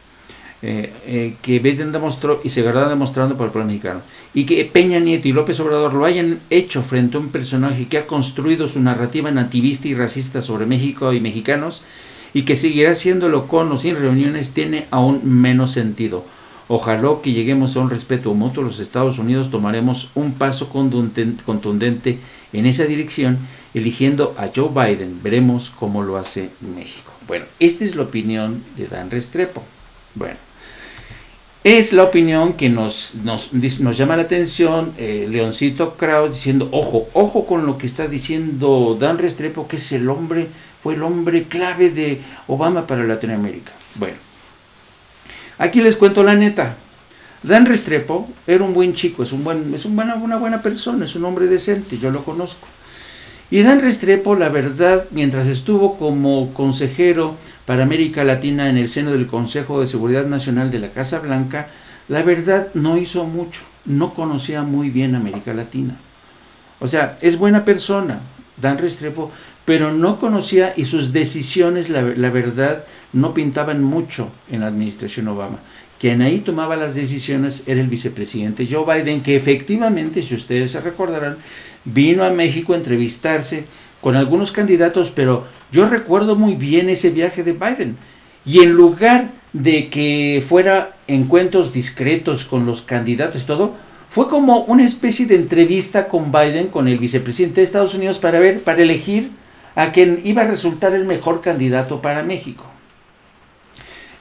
que Biden demostró y se seguirá demostrando por el pueblo mexicano, y que Peña Nieto y López Obrador lo hayan hecho frente a un personaje que ha construido su narrativa nativista y racista sobre México y mexicanos, y que seguirá haciéndolo con o sin reuniones, tiene aún menos sentido. Ojalá que lleguemos a un respeto mutuo. Los Estados Unidos tomaremos un paso contundente en esa dirección, eligiendo a Joe Biden. Veremos cómo lo hace México. Bueno, esta es la opinión de Dan Restrepo. Bueno, es la opinión que nos llama la atención Leoncito Krause, diciendo, ojo con lo que está diciendo Dan Restrepo, que es fue el hombre clave de Obama para Latinoamérica. Bueno, aquí les cuento la neta. Dan Restrepo era un buen chico, una buena persona, es un hombre decente, yo lo conozco. Y Dan Restrepo, la verdad, mientras estuvo como consejero para América Latina en el seno del Consejo de Seguridad Nacional de la Casa Blanca, la verdad no hizo mucho, no conocía muy bien América Latina. O sea, es buena persona, Dan Restrepo, pero no conocía, y sus decisiones, la verdad, no pintaban mucho en la administración Obama. Quien ahí tomaba las decisiones era el vicepresidente Joe Biden, que efectivamente, si ustedes se recordarán, vino a México a entrevistarse con algunos candidatos, pero yo recuerdo muy bien ese viaje de Biden. Y en lugar de que fuera encuentros discretos con los candidatos y todo, fue como una especie de entrevista con Biden, con el vicepresidente de Estados Unidos, para elegir a quien iba a resultar el mejor candidato para México.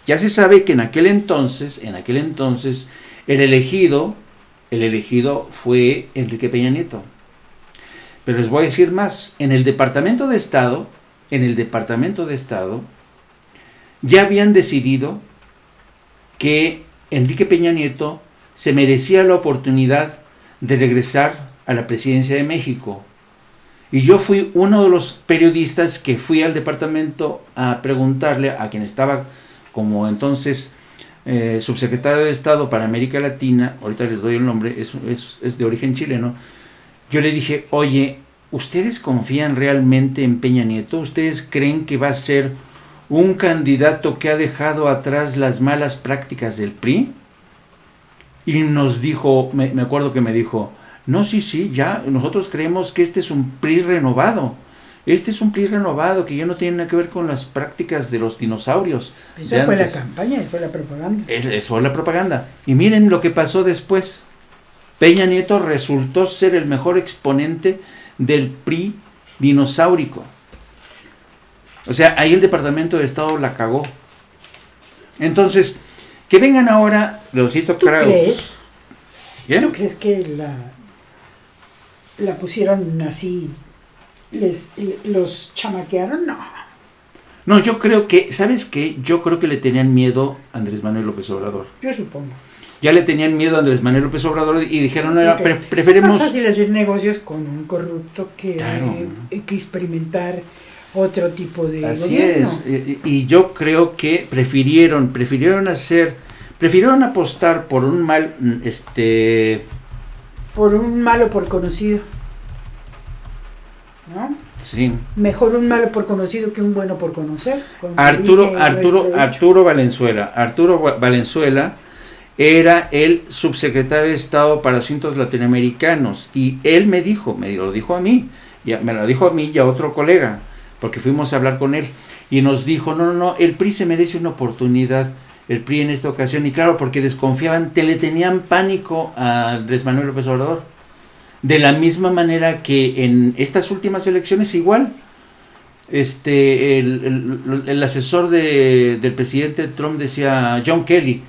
Ya se sabe que en aquel entonces, el elegido fue Enrique Peña Nieto. Pero les voy a decir más, en el Departamento de Estado, ya habían decidido que Enrique Peña Nieto se merecía la oportunidad de regresar a la presidencia de México. Y yo fui uno de los periodistas que fui al departamento a preguntarle a quien estaba como entonces subsecretario de Estado para América Latina, ahorita les doy el nombre, es de origen chileno. Yo le dije, oye, ¿ustedes confían realmente en Peña Nieto? ¿Ustedes creen que va a ser un candidato que ha dejado atrás las malas prácticas del PRI? Y nos dijo, me acuerdo que me dijo, no, sí, ya, nosotros creemos que este es un PRI renovado. Este es un PRI renovado que ya no tiene nada que ver con las prácticas de los dinosaurios. Eso fue la campaña, fue la propaganda. Eso fue la propaganda. Y miren lo que pasó después. Peña Nieto resultó ser el mejor exponente del PRI dinosaurico. O sea, ahí el Departamento de Estado la cagó. Entonces, que vengan ahora, Leoncito Krause. ¿Crees? ¿Bien? ¿Tú crees que la pusieron así, los chamaquearon? No, yo creo que, ¿sabes qué? Yo creo que le tenían miedo a Andrés Manuel López Obrador. Yo supongo. Ya le tenían miedo a Andrés Manuel López Obrador y dijeron, preferimos... Es más fácil hacer negocios con un corrupto que, claro, que experimentar otro tipo de así gobierno. Es, y yo creo que prefirieron apostar por un mal, por un malo por conocido, ¿no? Sí. Mejor un malo por conocido que un bueno por conocer. Arturo Valenzuela era el subsecretario de Estado para Asuntos Latinoamericanos, y él me lo dijo a mí y a otro colega, porque fuimos a hablar con él, y nos dijo, no, el PRI se merece una oportunidad, el PRI en esta ocasión, y claro, porque desconfiaban, le tenían pánico a Andrés Manuel López Obrador, de la misma manera que en estas últimas elecciones igual, el asesor del presidente Trump decía, John Kelly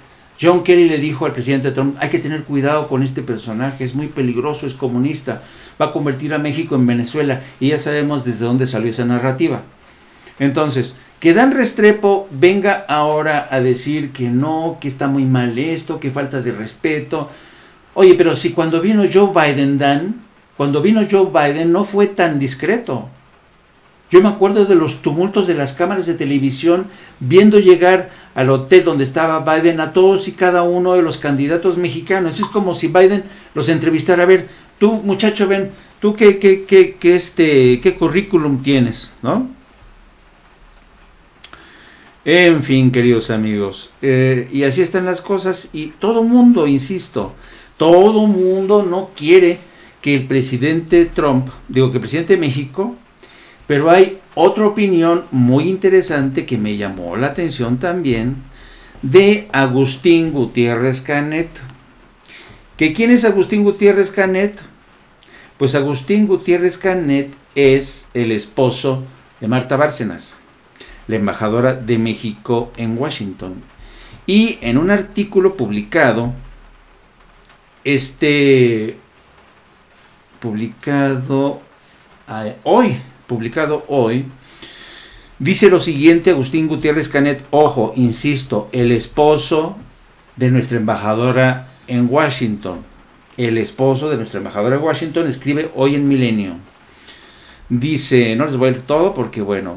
le dijo al presidente Trump, hay que tener cuidado con este personaje, es muy peligroso, es comunista, va a convertir a México en Venezuela, y ya sabemos desde dónde salió esa narrativa. Entonces, que Dan Restrepo venga ahora a decir que no, que está muy mal esto, que falta de respeto. Oye, pero si cuando vino Joe Biden, no fue tan discreto. Yo me acuerdo de los tumultos de las cámaras de televisión viendo llegar al hotel donde estaba Biden a todos y cada uno de los candidatos mexicanos. Es como si Biden los entrevistara. A ver, tú muchacho, ven, tú qué currículum tienes, ¿no? En fin, queridos amigos, y así están las cosas, y todo mundo, insisto, todo mundo no quiere que el presidente Trump, digo que el presidente de México, pero hay otra opinión muy interesante que me llamó la atención también, de Agustín Gutiérrez Canet. ¿Que quién es Agustín Gutiérrez Canet? Pues Agustín Gutiérrez Canet es el esposo de Marta Bárcenas, la embajadora de México en Washington. Y en un artículo publicado, publicado hoy, dice lo siguiente Agustín Gutiérrez Canet, ojo, insisto, el esposo de nuestra embajadora en Washington. El esposo de nuestra embajadora en Washington escribe hoy en Milenio. Dice, no les voy a leer todo porque bueno,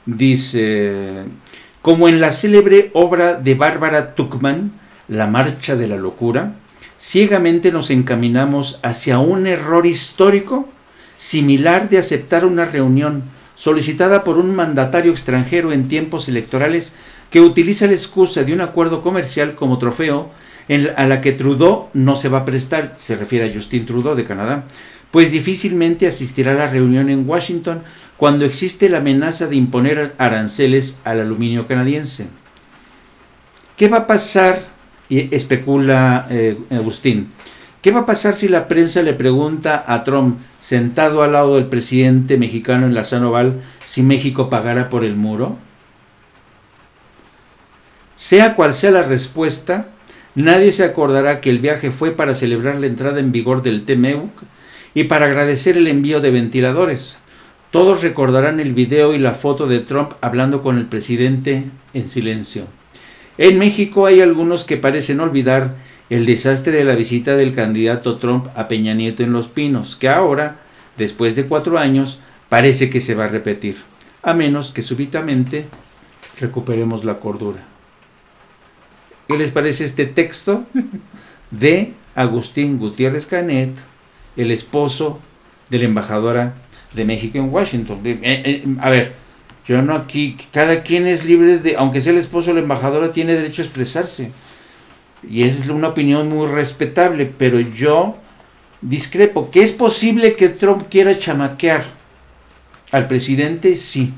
dice, como en la célebre obra de Bárbara Tuchman, La Marcha de la Locura, ciegamente nos encaminamos hacia un error histórico similar de aceptar una reunión solicitada por un mandatario extranjero en tiempos electorales que utiliza la excusa de un acuerdo comercial como trofeo a la que Trudeau no se va a prestar, se refiere a Justin Trudeau de Canadá, pues difícilmente asistirá a la reunión en Washington cuando existe la amenaza de imponer aranceles al aluminio canadiense. ¿Qué va a pasar? Y especula Agustín. ¿Qué va a pasar si la prensa le pregunta a Trump, sentado al lado del presidente mexicano en la San Oval, si México pagara por el muro? Sea cual sea la respuesta, nadie se acordará que el viaje fue para celebrar la entrada en vigor del TMEUC y para agradecer el envío de ventiladores. Todos recordarán el video y la foto de Trump hablando con el presidente en silencio. En México hay algunos que parecen olvidar el desastre de la visita del candidato Trump a Peña Nieto en Los Pinos, que ahora, después de 4 años, parece que se va a repetir, a menos que súbitamente recuperemos la cordura. ¿Qué les parece este texto de Agustín Gutiérrez Canet, el esposo de la embajadora de México en Washington? A ver, yo no aquí, cada quien es libre de, aunque sea el esposo de la embajadora, tiene derecho a expresarse. Y esa es una opinión muy respetable, pero yo discrepo. ¿Que es posible que Trump quiera chamaquear al presidente? Sí.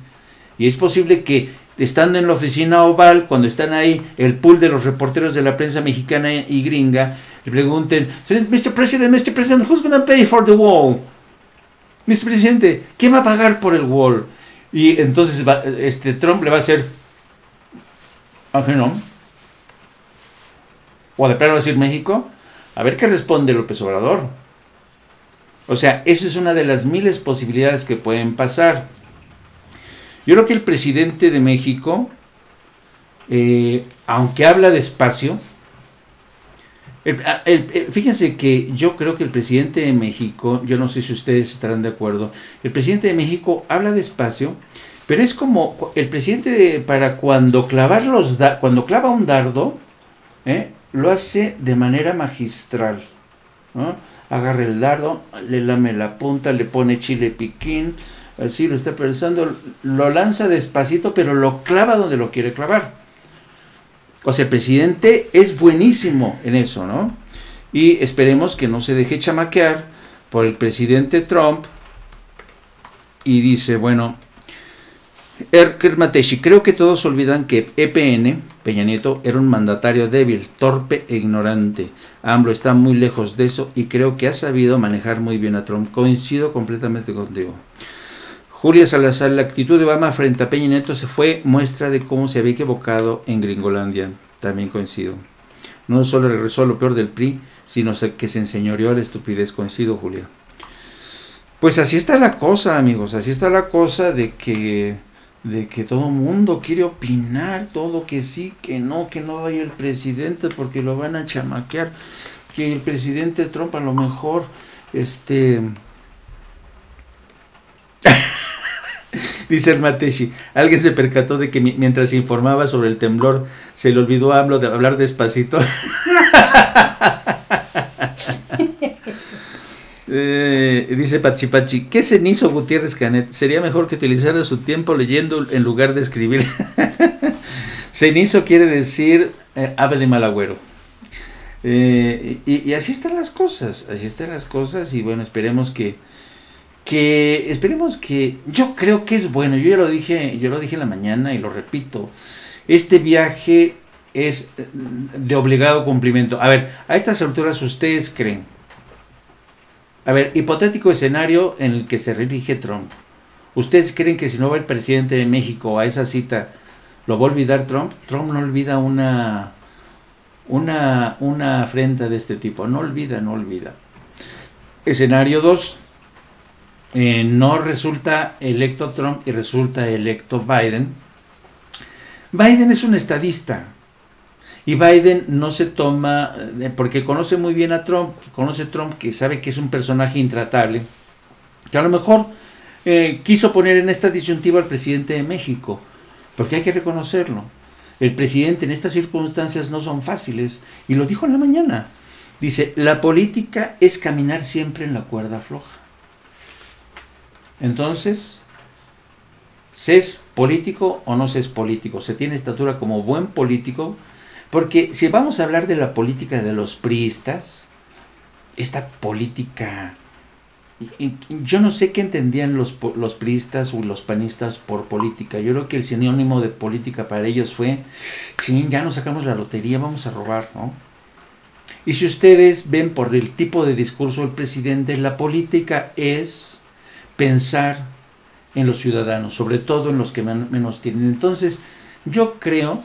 Y es posible que, estando en la oficina oval, cuando están ahí el pool de los reporteros de la prensa mexicana y gringa, le pregunten, Mr. President, who's going to pay for the wall? Mr. Presidente, ¿quién va a pagar por el wall? Y entonces Trump le va a hacer, no. O de plano decir México, a ver qué responde López Obrador. O sea, eso es una de las miles posibilidades que pueden pasar. Yo creo que el presidente de México, aunque habla despacio, fíjense que yo creo que el presidente de México, yo no sé si ustedes estarán de acuerdo, el presidente de México habla despacio, pero es como el presidente para cuando clava un dardo, lo hace de manera magistral, ¿no? Agarra el dardo, le lame la punta, le pone chile piquín, así lo está pensando, lo lanza despacito, pero lo clava donde lo quiere clavar. O sea, el presidente es buenísimo en eso, ¿no? Y esperemos que no se deje chamaquear por el presidente Trump. Y dice, bueno, Erker Mateshi, creo que todos olvidan que EPN, Peña Nieto, era un mandatario débil, torpe e ignorante. AMLO está muy lejos de eso y creo que ha sabido manejar muy bien a Trump. Coincido completamente contigo. Julia Salazar, la actitud de Obama frente a Peña Nieto se fue muestra de cómo se había equivocado en Gringolandia. También coincido. No solo regresó a lo peor del PRI, sino que se enseñoreó a la estupidez. Coincido, Julia. Pues así está la cosa, amigos. Así está la cosa de que todo el mundo quiere opinar, todo que sí, que no vaya el presidente porque lo van a chamaquear, que el presidente Trump a lo mejor, dice el Mateshi, alguien se percató de que mientras informaba sobre el temblor, se le olvidó a AMLO de hablar despacito. Dice Pachi, ¿qué cenizo Gutiérrez Canet? Sería mejor que utilizara su tiempo leyendo en lugar de escribir. Cenizo quiere decir ave de mal agüero. Y así están las cosas, y bueno, esperemos que yo creo que es bueno. Yo lo dije en la mañana y lo repito, este viaje es de obligado cumplimiento. A ver, a estas alturas ustedes creen, a ver, hipotético escenario en el que se reelige Trump, ¿ustedes creen que si no va el presidente de México a esa cita, lo va a olvidar Trump? Trump no olvida una afrenta de este tipo, no olvida. Escenario 2, no resulta electo Trump y resulta electo Biden. Biden es un estadista y Biden no se toma, porque conoce muy bien a Trump, que sabe que es un personaje intratable, que a lo mejor quiso poner en esta disyuntiva al presidente de México, porque hay que reconocerlo. El presidente en estas circunstancias no son fáciles, y lo dijo en la mañana. Dice, la política es caminar siempre en la cuerda floja. Entonces, ¿se es político o no se es político? ¿Se tiene estatura como buen político? Porque si vamos a hablar de la política de los priistas, esta política... Yo no sé qué entendían los priistas o los panistas por política. Yo creo que el sinónimo de política para ellos fue, sí, ya nos sacamos la lotería, vamos a robar, ¿no? Y si ustedes ven por el tipo de discurso del presidente, la política es pensar en los ciudadanos, sobre todo en los que menos tienen. Entonces, yo creo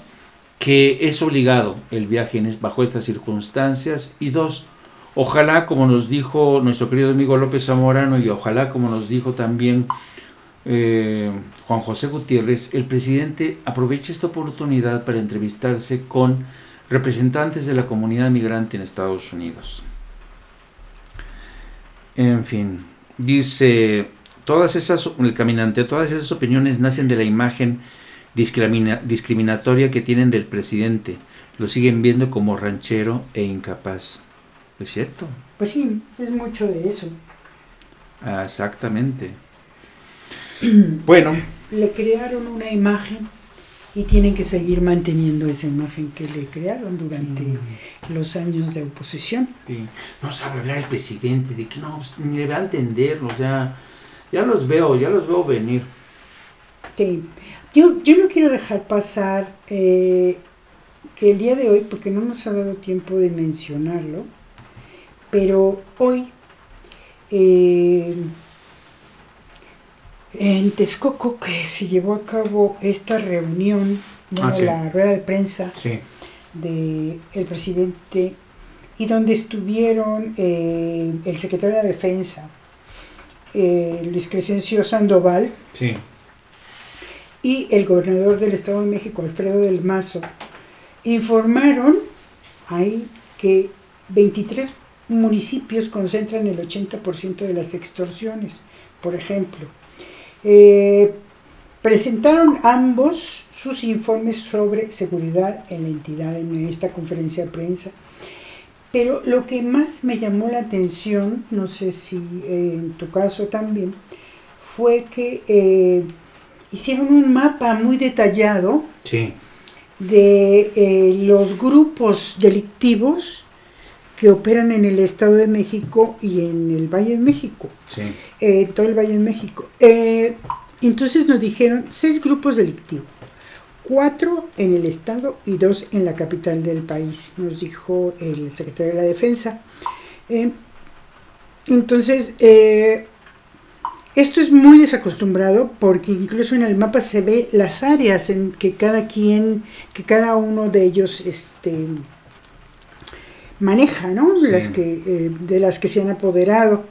que es obligado el viaje bajo estas circunstancias. Y 2, ojalá, como nos dijo nuestro querido amigo López Zamorano, y ojalá, como nos dijo también Juan José Gutiérrez, el presidente aproveche esta oportunidad para entrevistarse con representantes de la comunidad migrante en Estados Unidos. En fin, dice, el caminante, todas esas opiniones nacen de la imagen discriminatoria que tienen del presidente. Lo siguen viendo como ranchero e incapaz. ¿Es cierto? Pues sí, es mucho de eso. Exactamente. Bueno. Le crearon una imagen y tienen que seguir manteniendo esa imagen que le crearon durante los años de oposición. Sí. No sabe hablar el presidente, de que no, ni le va a entender, o sea, ya los veo venir. Sí. Yo no quiero dejar pasar que el día de hoy, porque no nos ha dado tiempo de mencionarlo, pero hoy en Texcoco, que se llevó a cabo esta reunión, la rueda de prensa del presidente, y donde estuvieron el secretario de la Defensa, Luis Crescencio Sandoval, y el gobernador del Estado de México, Alfredo del Mazo, informaron ahí que 23 municipios concentran el 80% de las extorsiones, por ejemplo. Presentaron ambos sus informes sobre seguridad en la entidad en esta conferencia de prensa, pero lo que más me llamó la atención, no sé si en tu caso también, fue que hicieron un mapa muy detallado de los grupos delictivos que operan en el Estado de México y en el Valle de México, todo el Valle de México. Entonces nos dijeron 6 grupos delictivos, 4 en el Estado y 2 en la capital del país, nos dijo el secretario de la Defensa. Entonces, esto es muy desacostumbrado, porque incluso en el mapa se ve las áreas en que cada uno de ellos maneja, ¿no? De las que se han apoderado.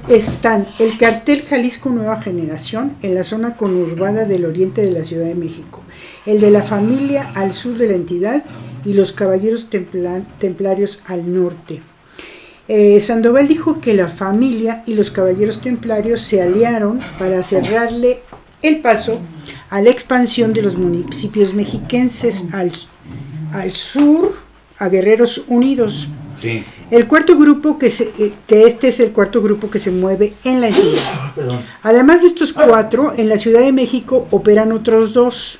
Están el cartel Jalisco Nueva Generación en la zona conurbada del oriente de la Ciudad de México, el de la familia al sur de la entidad y los caballeros templarios al norte. Sandoval dijo que la familia y los caballeros templarios se aliaron para cerrarle el paso a la expansión de los municipios mexiquenses al sur, a Guerreros Unidos. El cuarto grupo que este es el cuarto grupo que se mueve en la entidad. Además de estos 4, en la Ciudad de México operan otros 2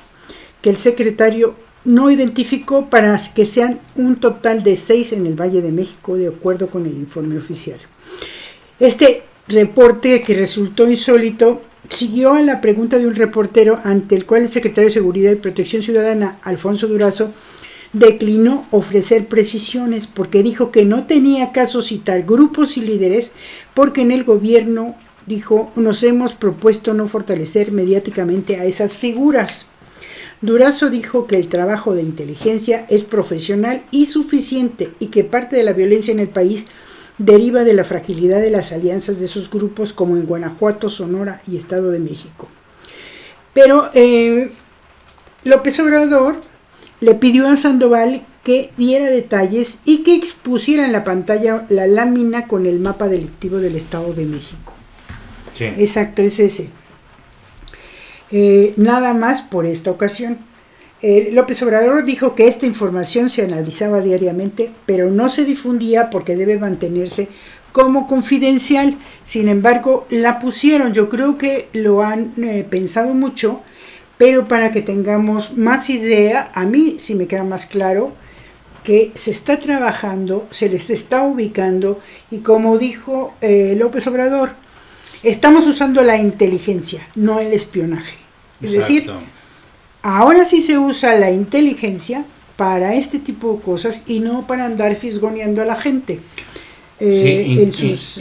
que el secretario no identificó para que sean un total de 6 en el Valle de México, de acuerdo con el informe oficial. Este reporte, que resultó insólito, siguió a la pregunta de un reportero ante el cual el secretario de Seguridad y Protección Ciudadana, Alfonso Durazo, declinó ofrecer precisiones porque dijo que no tenía caso citar grupos y líderes porque en el gobierno, dijo, nos hemos propuesto no fortalecer mediáticamente a esas figuras. Durazo dijo que el trabajo de inteligencia es profesional y suficiente y que parte de la violencia en el país deriva de la fragilidad de las alianzas de esos grupos como en Guanajuato, Sonora y Estado de México. Pero López Obrador le pidió a Sandoval que diera detalles y que expusiera en la pantalla la lámina con el mapa delictivo del Estado de México. Sí. Exacto, es ese. Nada más por esta ocasión. López Obrador dijo que esta información se analizaba diariamente, pero no se difundía porque debe mantenerse como confidencial. Sin embargo, la pusieron. Yo creo que lo han pensado mucho, pero para que tengamos más idea, a mí sí me queda más claro que se está trabajando, se les está ubicando y como dijo López Obrador, estamos usando la inteligencia, no el espionaje. Es decir, ahora sí se usa la inteligencia para este tipo de cosas y no para andar fisgoneando a la gente. Incluso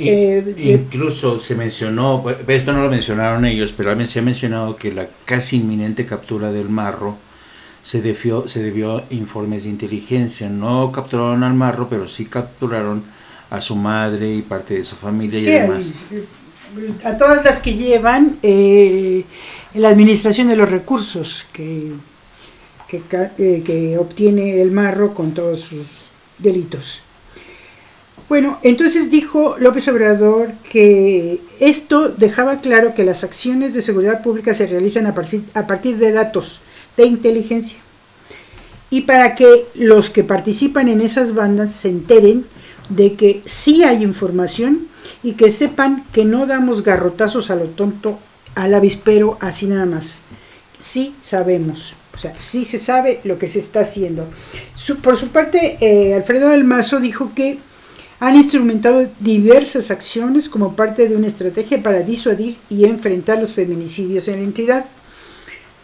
se mencionó, esto no lo mencionaron ellos, pero se ha mencionado que la casi inminente captura del Marro se debió a informes de inteligencia. No capturaron al Marro, pero sí capturaron a su madre y parte de su familia y demás. A todas las que llevan la administración de los recursos que obtiene el Marro con todos sus delitos. Bueno, entonces dijo López Obrador que esto dejaba claro que las acciones de seguridad pública se realizan a partir de datos de inteligencia y para que los que participan en esas bandas se enteren de que sí hay información y que sepan que no damos garrotazos a lo tonto, al avispero, así nada más. Sí sabemos, o sea, sí se sabe lo que se está haciendo. Por su parte, Alfredo del Mazo dijo que han instrumentado diversas acciones como parte de una estrategia para disuadir y enfrentar los feminicidios en la entidad.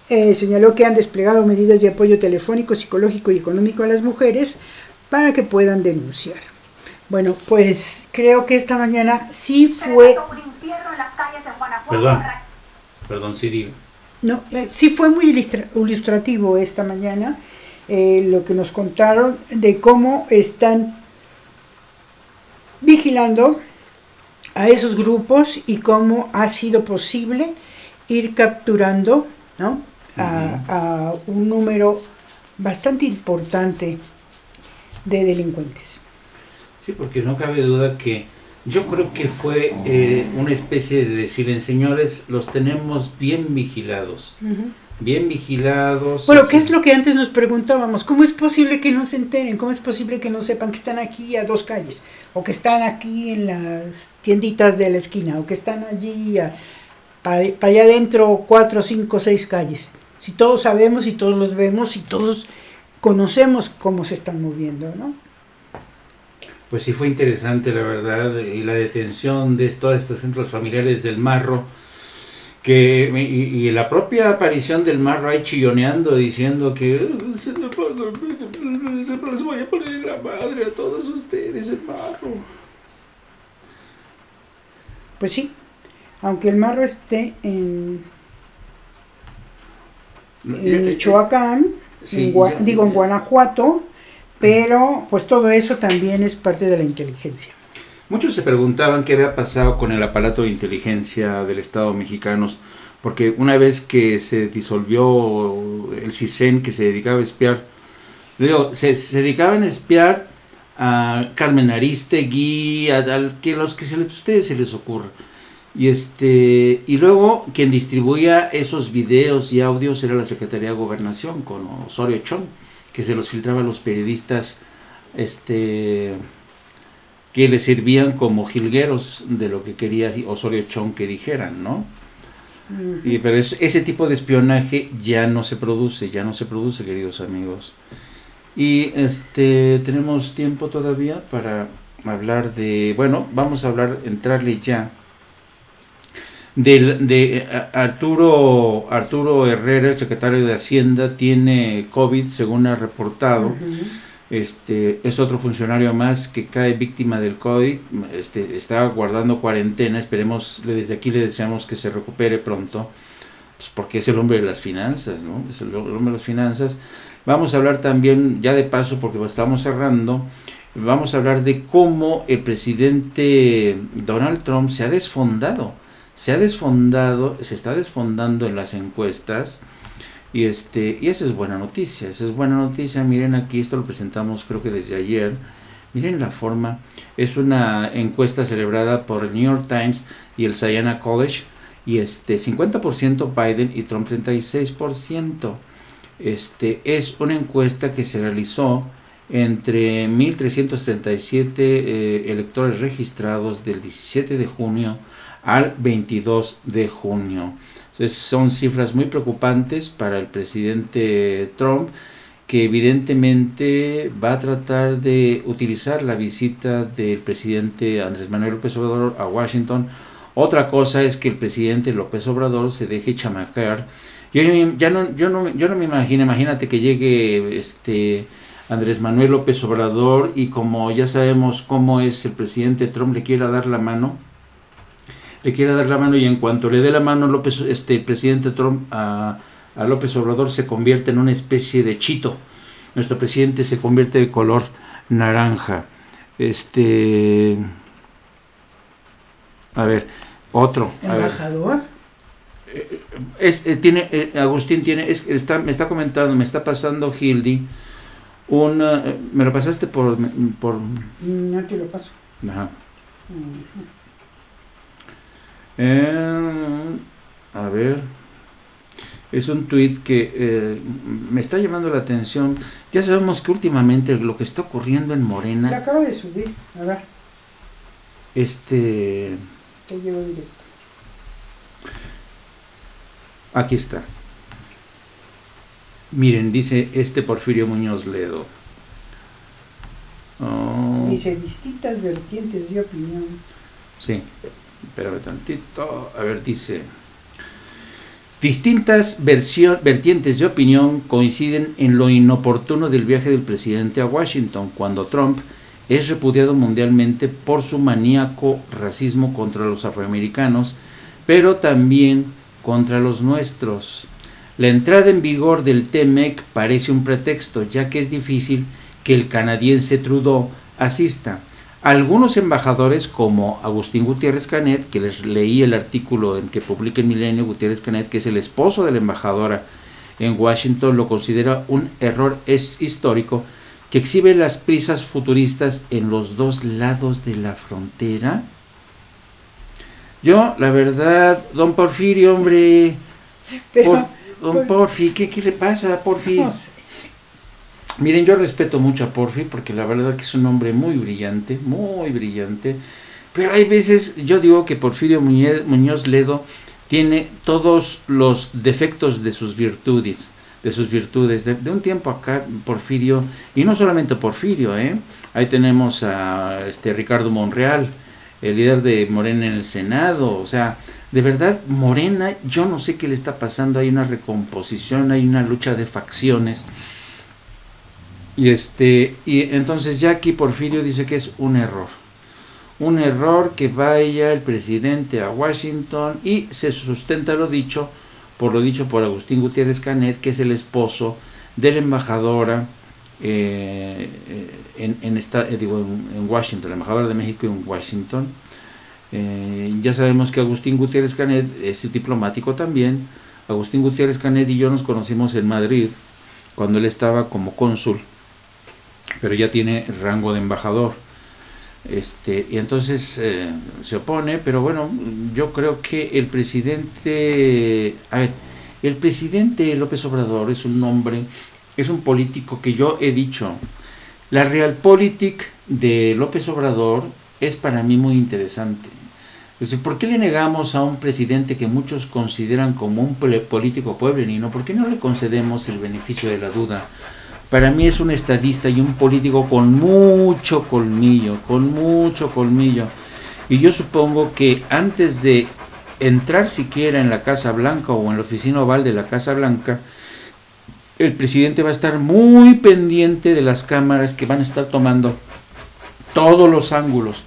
Señaló que han desplegado medidas de apoyo telefónico, psicológico y económico a las mujeres para que puedan denunciar. Bueno, pues creo que esta mañana sí fue... Perdón, sí digo. No, sí fue muy ilustrativo esta mañana lo que nos contaron de cómo están vigilando a esos grupos y cómo ha sido posible ir capturando, ¿no?, a un número bastante importante de delincuentes. Sí, porque no cabe duda que yo creo que fue una especie de decirles, señores, los tenemos bien vigilados. Bien vigilados. Bueno, ¿qué es lo que antes nos preguntábamos? ¿Cómo es posible que no se enteren? ¿Cómo es posible que no sepan que están aquí a 2 calles? O que están aquí en las tienditas de la esquina, o que están allí para allá adentro 4, 5, 6 calles. Si todos sabemos y todos los vemos y todos conocemos cómo se están moviendo, ¿no? Pues sí fue interesante, la verdad, y la detención de todos estos centros familiares del Marro, y la propia aparición del Marro ahí chilloneando, diciendo que se les voy a poner la madre a todos ustedes, el Marro. Pues sí, aunque el Marro esté en Michoacán, sí, en Guanajuato, pero pues todo eso también es parte de la inteligencia. Muchos se preguntaban qué había pasado con el aparato de inteligencia del Estado mexicano, porque una vez que se disolvió el CISEN, que se dedicaba a espiar, se dedicaban a espiar a Carmen Aristegui, a los que ustedes se les ocurra. Y luego quien distribuía esos videos y audios era la Secretaría de Gobernación con Osorio Chong, que se los filtraba a los periodistas que le servían como jilgueros de lo que quería Osorio Chong que dijeran, ¿no? Pero ese tipo de espionaje ya no se produce, queridos amigos. Y tenemos tiempo todavía para hablar de, bueno, vamos a entrarle ya de Arturo Herrera, el secretario de Hacienda, tiene COVID, según ha reportado. Es otro funcionario más que cae víctima del COVID, está guardando cuarentena. Esperemos, desde aquí le deseamos que se recupere pronto, pues porque es el hombre de las finanzas, ¿no? Es el hombre de las finanzas. Vamos a hablar también, ya de paso, porque estamos cerrando, vamos a hablar de cómo el presidente Donald Trump se está desfondando en las encuestas. Y esa es buena noticia, miren aquí, esto lo presentamos creo que desde ayer, miren la forma, es una encuesta celebrada por el New York Times y el Siena College, y 50% Biden y Trump 36%, es una encuesta que se realizó entre 1.337 electores registrados del 17 de junio al 22 de junio. Entonces, son cifras muy preocupantes para el presidente Trump, que evidentemente va a tratar de utilizar la visita del presidente Andrés Manuel López Obrador a Washington. Otra cosa es que el presidente López Obrador se deje chamacar. Yo no me imagino, imagínate que llegue Andrés Manuel López Obrador y, como ya sabemos cómo es el presidente Trump, le quiera dar la mano, y en cuanto le dé la mano el presidente Trump a López Obrador, se convierte en una especie de chito. Nuestro presidente se convierte de color naranja. A ver, otro. ¿Embajador? Agustín me está comentando, me está pasando Hildy, me lo pasaste por... No te lo paso. Ajá. A ver, es un tweet que me está llamando la atención. Ya sabemos que últimamente lo que está ocurriendo en Morena... Lo acabo de subir, a ver. Te llevo directo. Aquí está. Miren, dice Porfirio Muñoz Ledo. Dice, distintas vertientes de opinión. Sí. Espérame tantito, a ver, dice: distintas vertientes de opinión coinciden en lo inoportuno del viaje del presidente a Washington, cuando Trump es repudiado mundialmente por su maníaco racismo contra los afroamericanos, pero también contra los nuestros. La entrada en vigor del TMEC parece un pretexto, ya que es difícil que el canadiense Trudeau asista. Algunos embajadores, como Agustín Gutiérrez Canet, que les leí el artículo en que publica el Milenio, Gutiérrez Canet, que es el esposo de la embajadora en Washington, lo considera un error histórico que exhibe las prisas futuristas en los dos lados de la frontera. Yo, la verdad, don Porfirio, hombre, Porfi, ¿qué le pasa, Porfi? No sé. Miren, yo respeto mucho a Porfi, porque la verdad que es un hombre muy brillante, pero hay veces, yo digo que Porfirio Muñoz Ledo tiene todos los defectos de sus virtudes. De un tiempo acá, Porfirio, y no solamente Porfirio, ahí tenemos a Ricardo Monreal, el líder de Morena en el Senado. O sea, de verdad, Morena, yo no sé qué le está pasando, hay una recomposición, hay una lucha de facciones. Y entonces ya aquí Porfirio dice que es un error que vaya el presidente a Washington, y se sustenta lo dicho por Agustín Gutiérrez Canet, que es el esposo de la embajadora en Washington, la embajadora de México en Washington. Ya sabemos que Agustín Gutiérrez Canet es diplomático también. Agustín Gutiérrez Canet y yo nos conocimos en Madrid cuando él estaba como cónsul, pero ya tiene rango de embajador. Y entonces se opone, pero bueno, yo creo que el presidente López Obrador es un hombre, es un político que yo he dicho, la realpolitik de López Obrador es para mí muy interesante. ¿Por qué le negamos a un presidente que muchos consideran como un político pueblerino? ¿Por qué no le concedemos el beneficio de la duda? Para mí es un estadista y un político con mucho colmillo, Y yo supongo que antes de entrar siquiera en la Casa Blanca o en la oficina oval de la Casa Blanca, el presidente va a estar muy pendiente de las cámaras que van a estar tomando todos los ángulos.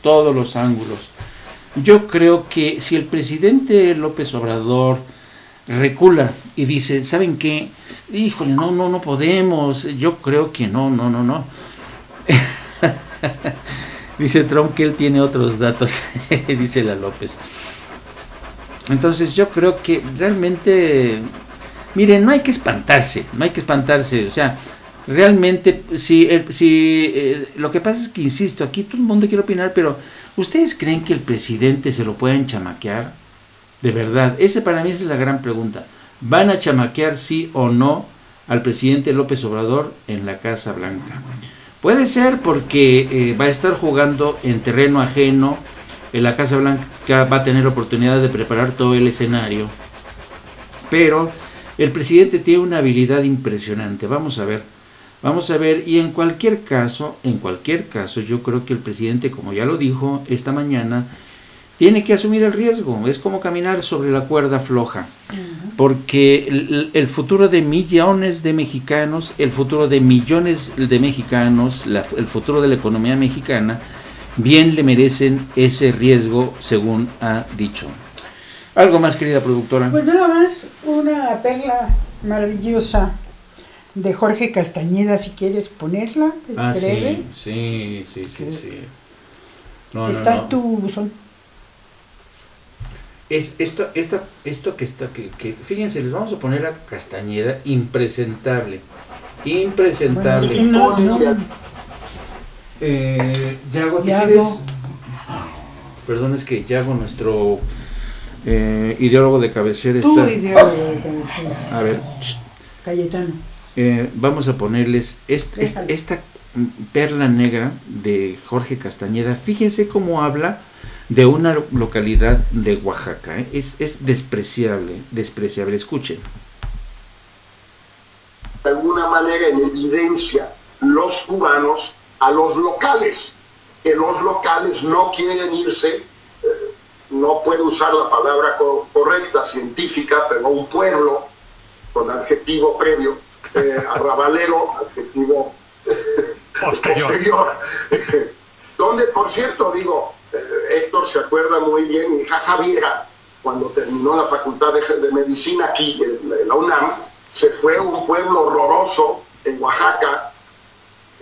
Yo creo que si el presidente López Obrador recula y dice, ¿saben qué? Híjole, no podemos, yo creo que no. Dice Trump que él tiene otros datos, dice la López. Entonces yo creo que realmente, miren, no hay que espantarse, o sea, realmente, lo que pasa es que, insisto, aquí todo el mundo quiere opinar, pero ¿ustedes creen que el presidente se lo pueden chamaquear? De verdad, ese para mí es la gran pregunta. ¿Van a chamaquear sí o no al presidente López Obrador en la Casa Blanca? Puede ser porque va a estar jugando en terreno ajeno. En la Casa Blanca va a tener oportunidad de preparar todo el escenario. Pero el presidente tiene una habilidad impresionante. Vamos a ver. Y en cualquier caso, yo creo que el presidente, como ya lo dijo esta mañana, tiene que asumir el riesgo. Es como caminar sobre la cuerda floja. Porque el futuro de millones de mexicanos, el futuro de millones de mexicanos, el futuro de la economía mexicana, bien le merecen ese riesgo, según ha dicho. ¿Algo más, querida productora? Pues nada más, una perla maravillosa de Jorge Castañeda, si quieres ponerla, es breve. Sí. Está en tu buzón. Es esto que está, que fíjense, les vamos a poner a Castañeda impresentable. Bueno, no. Yago, ¿te quieres? Perdón, es que Yago, nuestro ideólogo de cabecera, está. Ideólogo de cabecera. A ver. Cayetano. Vamos a ponerles esta perla negra de Jorge Castañeda. Fíjense cómo habla de una localidad de Oaxaca. Es despreciable. Escuchen. De alguna manera en evidencia los cubanos a los locales, que los locales no quieren irse, no puedo usar la palabra correcta, científica, pero un pueblo con adjetivo previo, arrabalero, adjetivo posterior. Donde, por cierto, digo, Héctor se acuerda muy bien, mi hija Javiera, cuando terminó la facultad de medicina aquí en la UNAM, se fue a un pueblo horroroso en Oaxaca,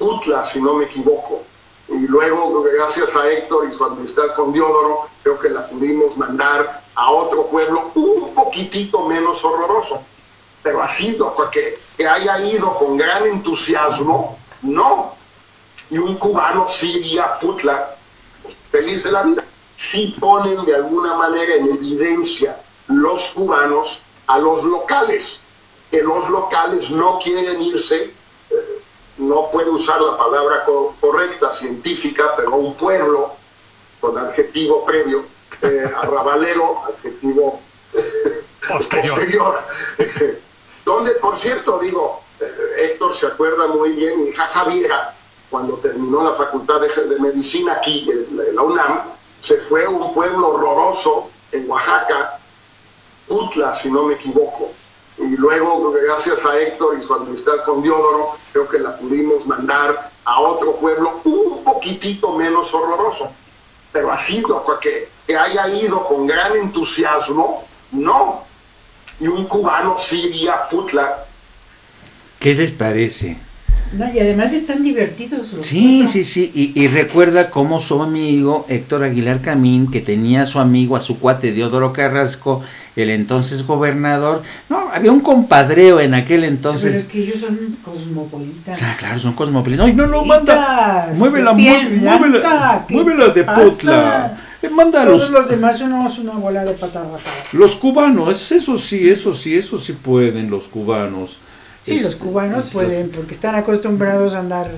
Utla, si no me equivoco, y luego, gracias a Héctor y su amistad con Diodoro, creo que la pudimos mandar a otro pueblo un poquitito menos horroroso, pero ha sido porque que haya ido con gran entusiasmo, no. Y un cubano sí iría a Putla, pues, feliz de la vida. Sí ponen de alguna manera en evidencia los cubanos a los locales, que los locales no quieren irse, no puedo usar la palabra correcta, científica, pero un pueblo con adjetivo previo, arrabalero, adjetivo posterior. Donde, por cierto, digo, Héctor se acuerda muy bien, mi hija Javiera, cuando terminó la facultad de medicina aquí en la UNAM, se fue a un pueblo horroroso en Oaxaca, Utla, si no me equivoco, y luego, gracias a Héctor y su amistad con Diodoro, creo que la pudimos mandar a otro pueblo un poquitito menos horroroso, pero ha sido porque que haya ido con gran entusiasmo, no. Y un cubano sí iría a Putla. ¿Qué les parece? No, y además están divertidos los Sí, y recuerda cómo su amigo Héctor Aguilar Camín, que tenía a su amigo, a su cuate Diodoro Carrasco, el entonces gobernador, no, había un compadreo en aquel entonces. Pero es que ellos son cosmopolitas. Claro, son cosmopolitas. No, manda, muévela de Putla. Todos los demás somos una bola de patarrajada. Los cubanos, eso sí pueden los cubanos. Sí, los cubanos pueden, porque están acostumbrados a andar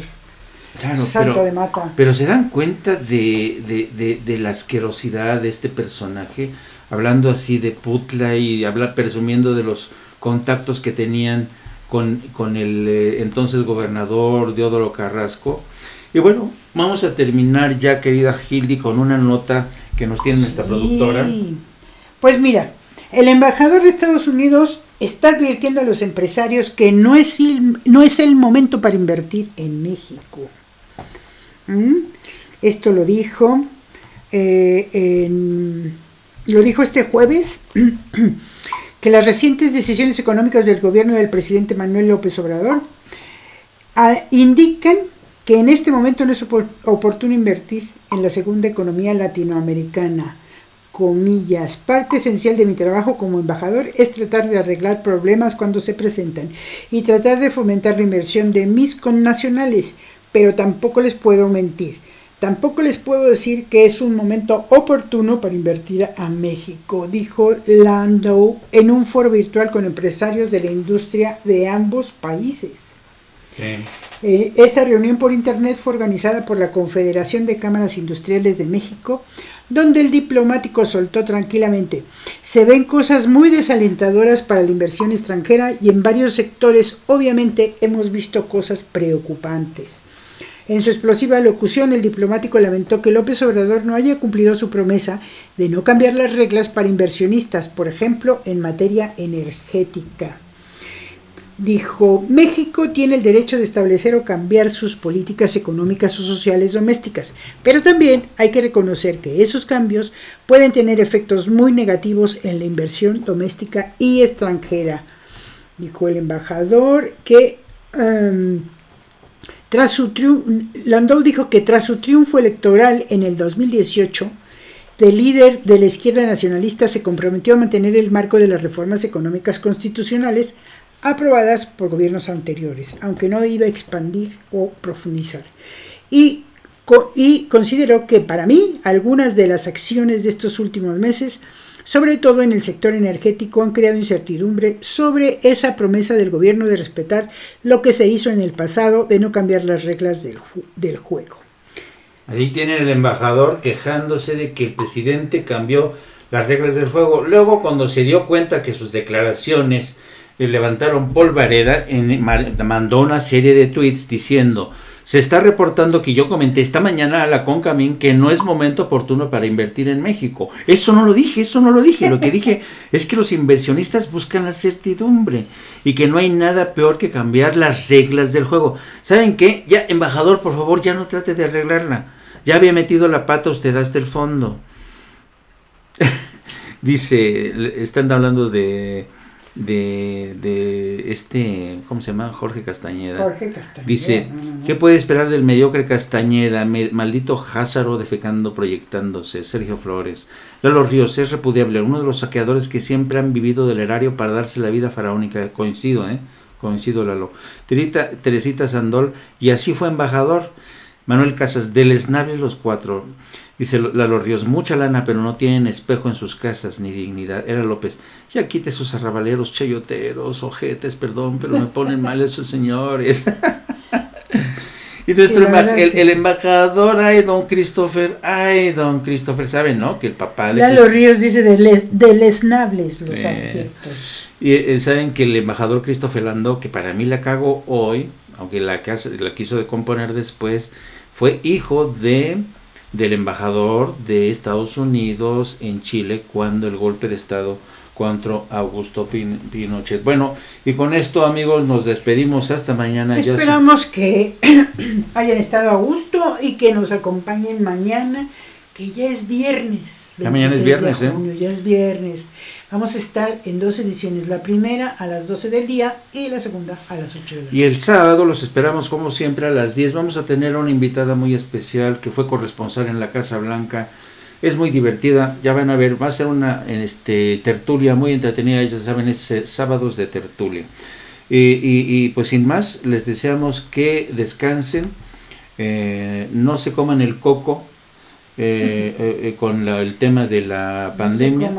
Claro, salto de mata. Pero se dan cuenta de la asquerosidad de este personaje, hablando así de putla y presumiendo de los contactos que tenían con el entonces gobernador Deódoro Carrasco. Y bueno, vamos a terminar ya, querida Gildy, con una nota que nos tiene nuestra productora. Pues mira, el embajador de Estados Unidos está advirtiendo a los empresarios que no es el momento para invertir en México. Esto lo dijo este jueves, que las recientes decisiones económicas del gobierno del presidente Manuel López Obrador indican que en este momento no es oportuno invertir en la segunda economía latinoamericana. Comillas, parte esencial de mi trabajo como embajador es tratar de arreglar problemas cuando se presentan y tratar de fomentar la inversión de mis connacionales, pero tampoco les puedo mentir. Tampoco les puedo decir que es un momento oportuno para invertir a México, dijo Landau en un foro virtual con empresarios de la industria de ambos países. Sí. Esta reunión por internet fue organizada por la Confederación de Cámaras Industriales de México, donde el diplomático soltó tranquilamente: se ven cosas muy desalentadoras para la inversión extranjera y en varios sectores obviamente hemos visto cosas preocupantes. En su explosiva locución, el diplomático lamentó que López Obrador no haya cumplido su promesa de no cambiar las reglas para inversionistas, por ejemplo, en materia energética. Dijo: México tiene el derecho de establecer o cambiar sus políticas económicas o sociales domésticas, pero también hay que reconocer que esos cambios pueden tener efectos muy negativos en la inversión doméstica y extranjera. Dijo el embajador que Landau dijo que tras su triunfo electoral en el 2018, el líder de la izquierda nacionalista se comprometió a mantener el marco de las reformas económicas constitucionales aprobadas por gobiernos anteriores, aunque no iba a expandir o profundizar. Y consideró que para mí algunas de las acciones de estos últimos meses, sobre todo en el sector energético, han creado incertidumbre sobre esa promesa del gobierno de respetar lo que se hizo en el pasado, de no cambiar las reglas del juego. Ahí tienen el embajador quejándose de que el presidente cambió las reglas del juego. Luego, cuando se dio cuenta que sus declaraciones levantaron polvareda, mandó una serie de tweets diciendo: se está reportando que yo comenté esta mañana a la CONCAMIN que no es momento oportuno para invertir en México. Eso no lo dije. Lo que dije es que los inversionistas buscan la certidumbre y que no hay nada peor que cambiar las reglas del juego. ¿Saben qué? Ya, embajador, por favor, ya no trate de arreglarla. Ya había metido la pata usted hasta el fondo. Dice, están hablando de ¿cómo se llama? Jorge Castañeda. Dice: ¿qué puede esperar del mediocre Castañeda? Maldito Házaro defecando, proyectándose. Sergio Flores. Lalo Ríos: es repudiable, uno de los saqueadores que siempre han vivido del erario para darse la vida faraónica. Coincido, Lalo. Teresita Sandol: y así fue embajador. Manuel Casas: deleznables los cuatro. Dice Lalo Ríos: mucha lana, pero no tienen espejo en sus casas ni dignidad. Era López: ya quite esos arrabaleros, chayoteros, ojetes, perdón, pero me ponen mal esos señores. Y nuestro el embajador, don Christopher, saben, ¿no? Que el papá de Lalo Ríos dice deleznables los adjetos. Y saben que el embajador Christopher Landau, que para mí la cago hoy, aunque la quiso decomponer después, fue hijo del embajador de Estados Unidos en Chile cuando el golpe de estado contra Augusto Pinochet. Bueno, y con esto, amigos, nos despedimos hasta mañana. Esperamos que hayan estado a gusto y que nos acompañen mañana, que ya es viernes. Ya mañana es viernes, junio, ya es viernes. Vamos a estar en 2 ediciones, la primera a las 12 del día y la segunda a las 8 de la noche. Y el sábado los esperamos como siempre a las 10. Vamos a tener una invitada muy especial que fue corresponsal en la Casa Blanca. Es muy divertida, ya van a ver, va a ser una tertulia muy entretenida, ya saben, es sábados de tertulia. Y pues sin más, les deseamos que descansen, no se coman el coco con el tema de la pandemia.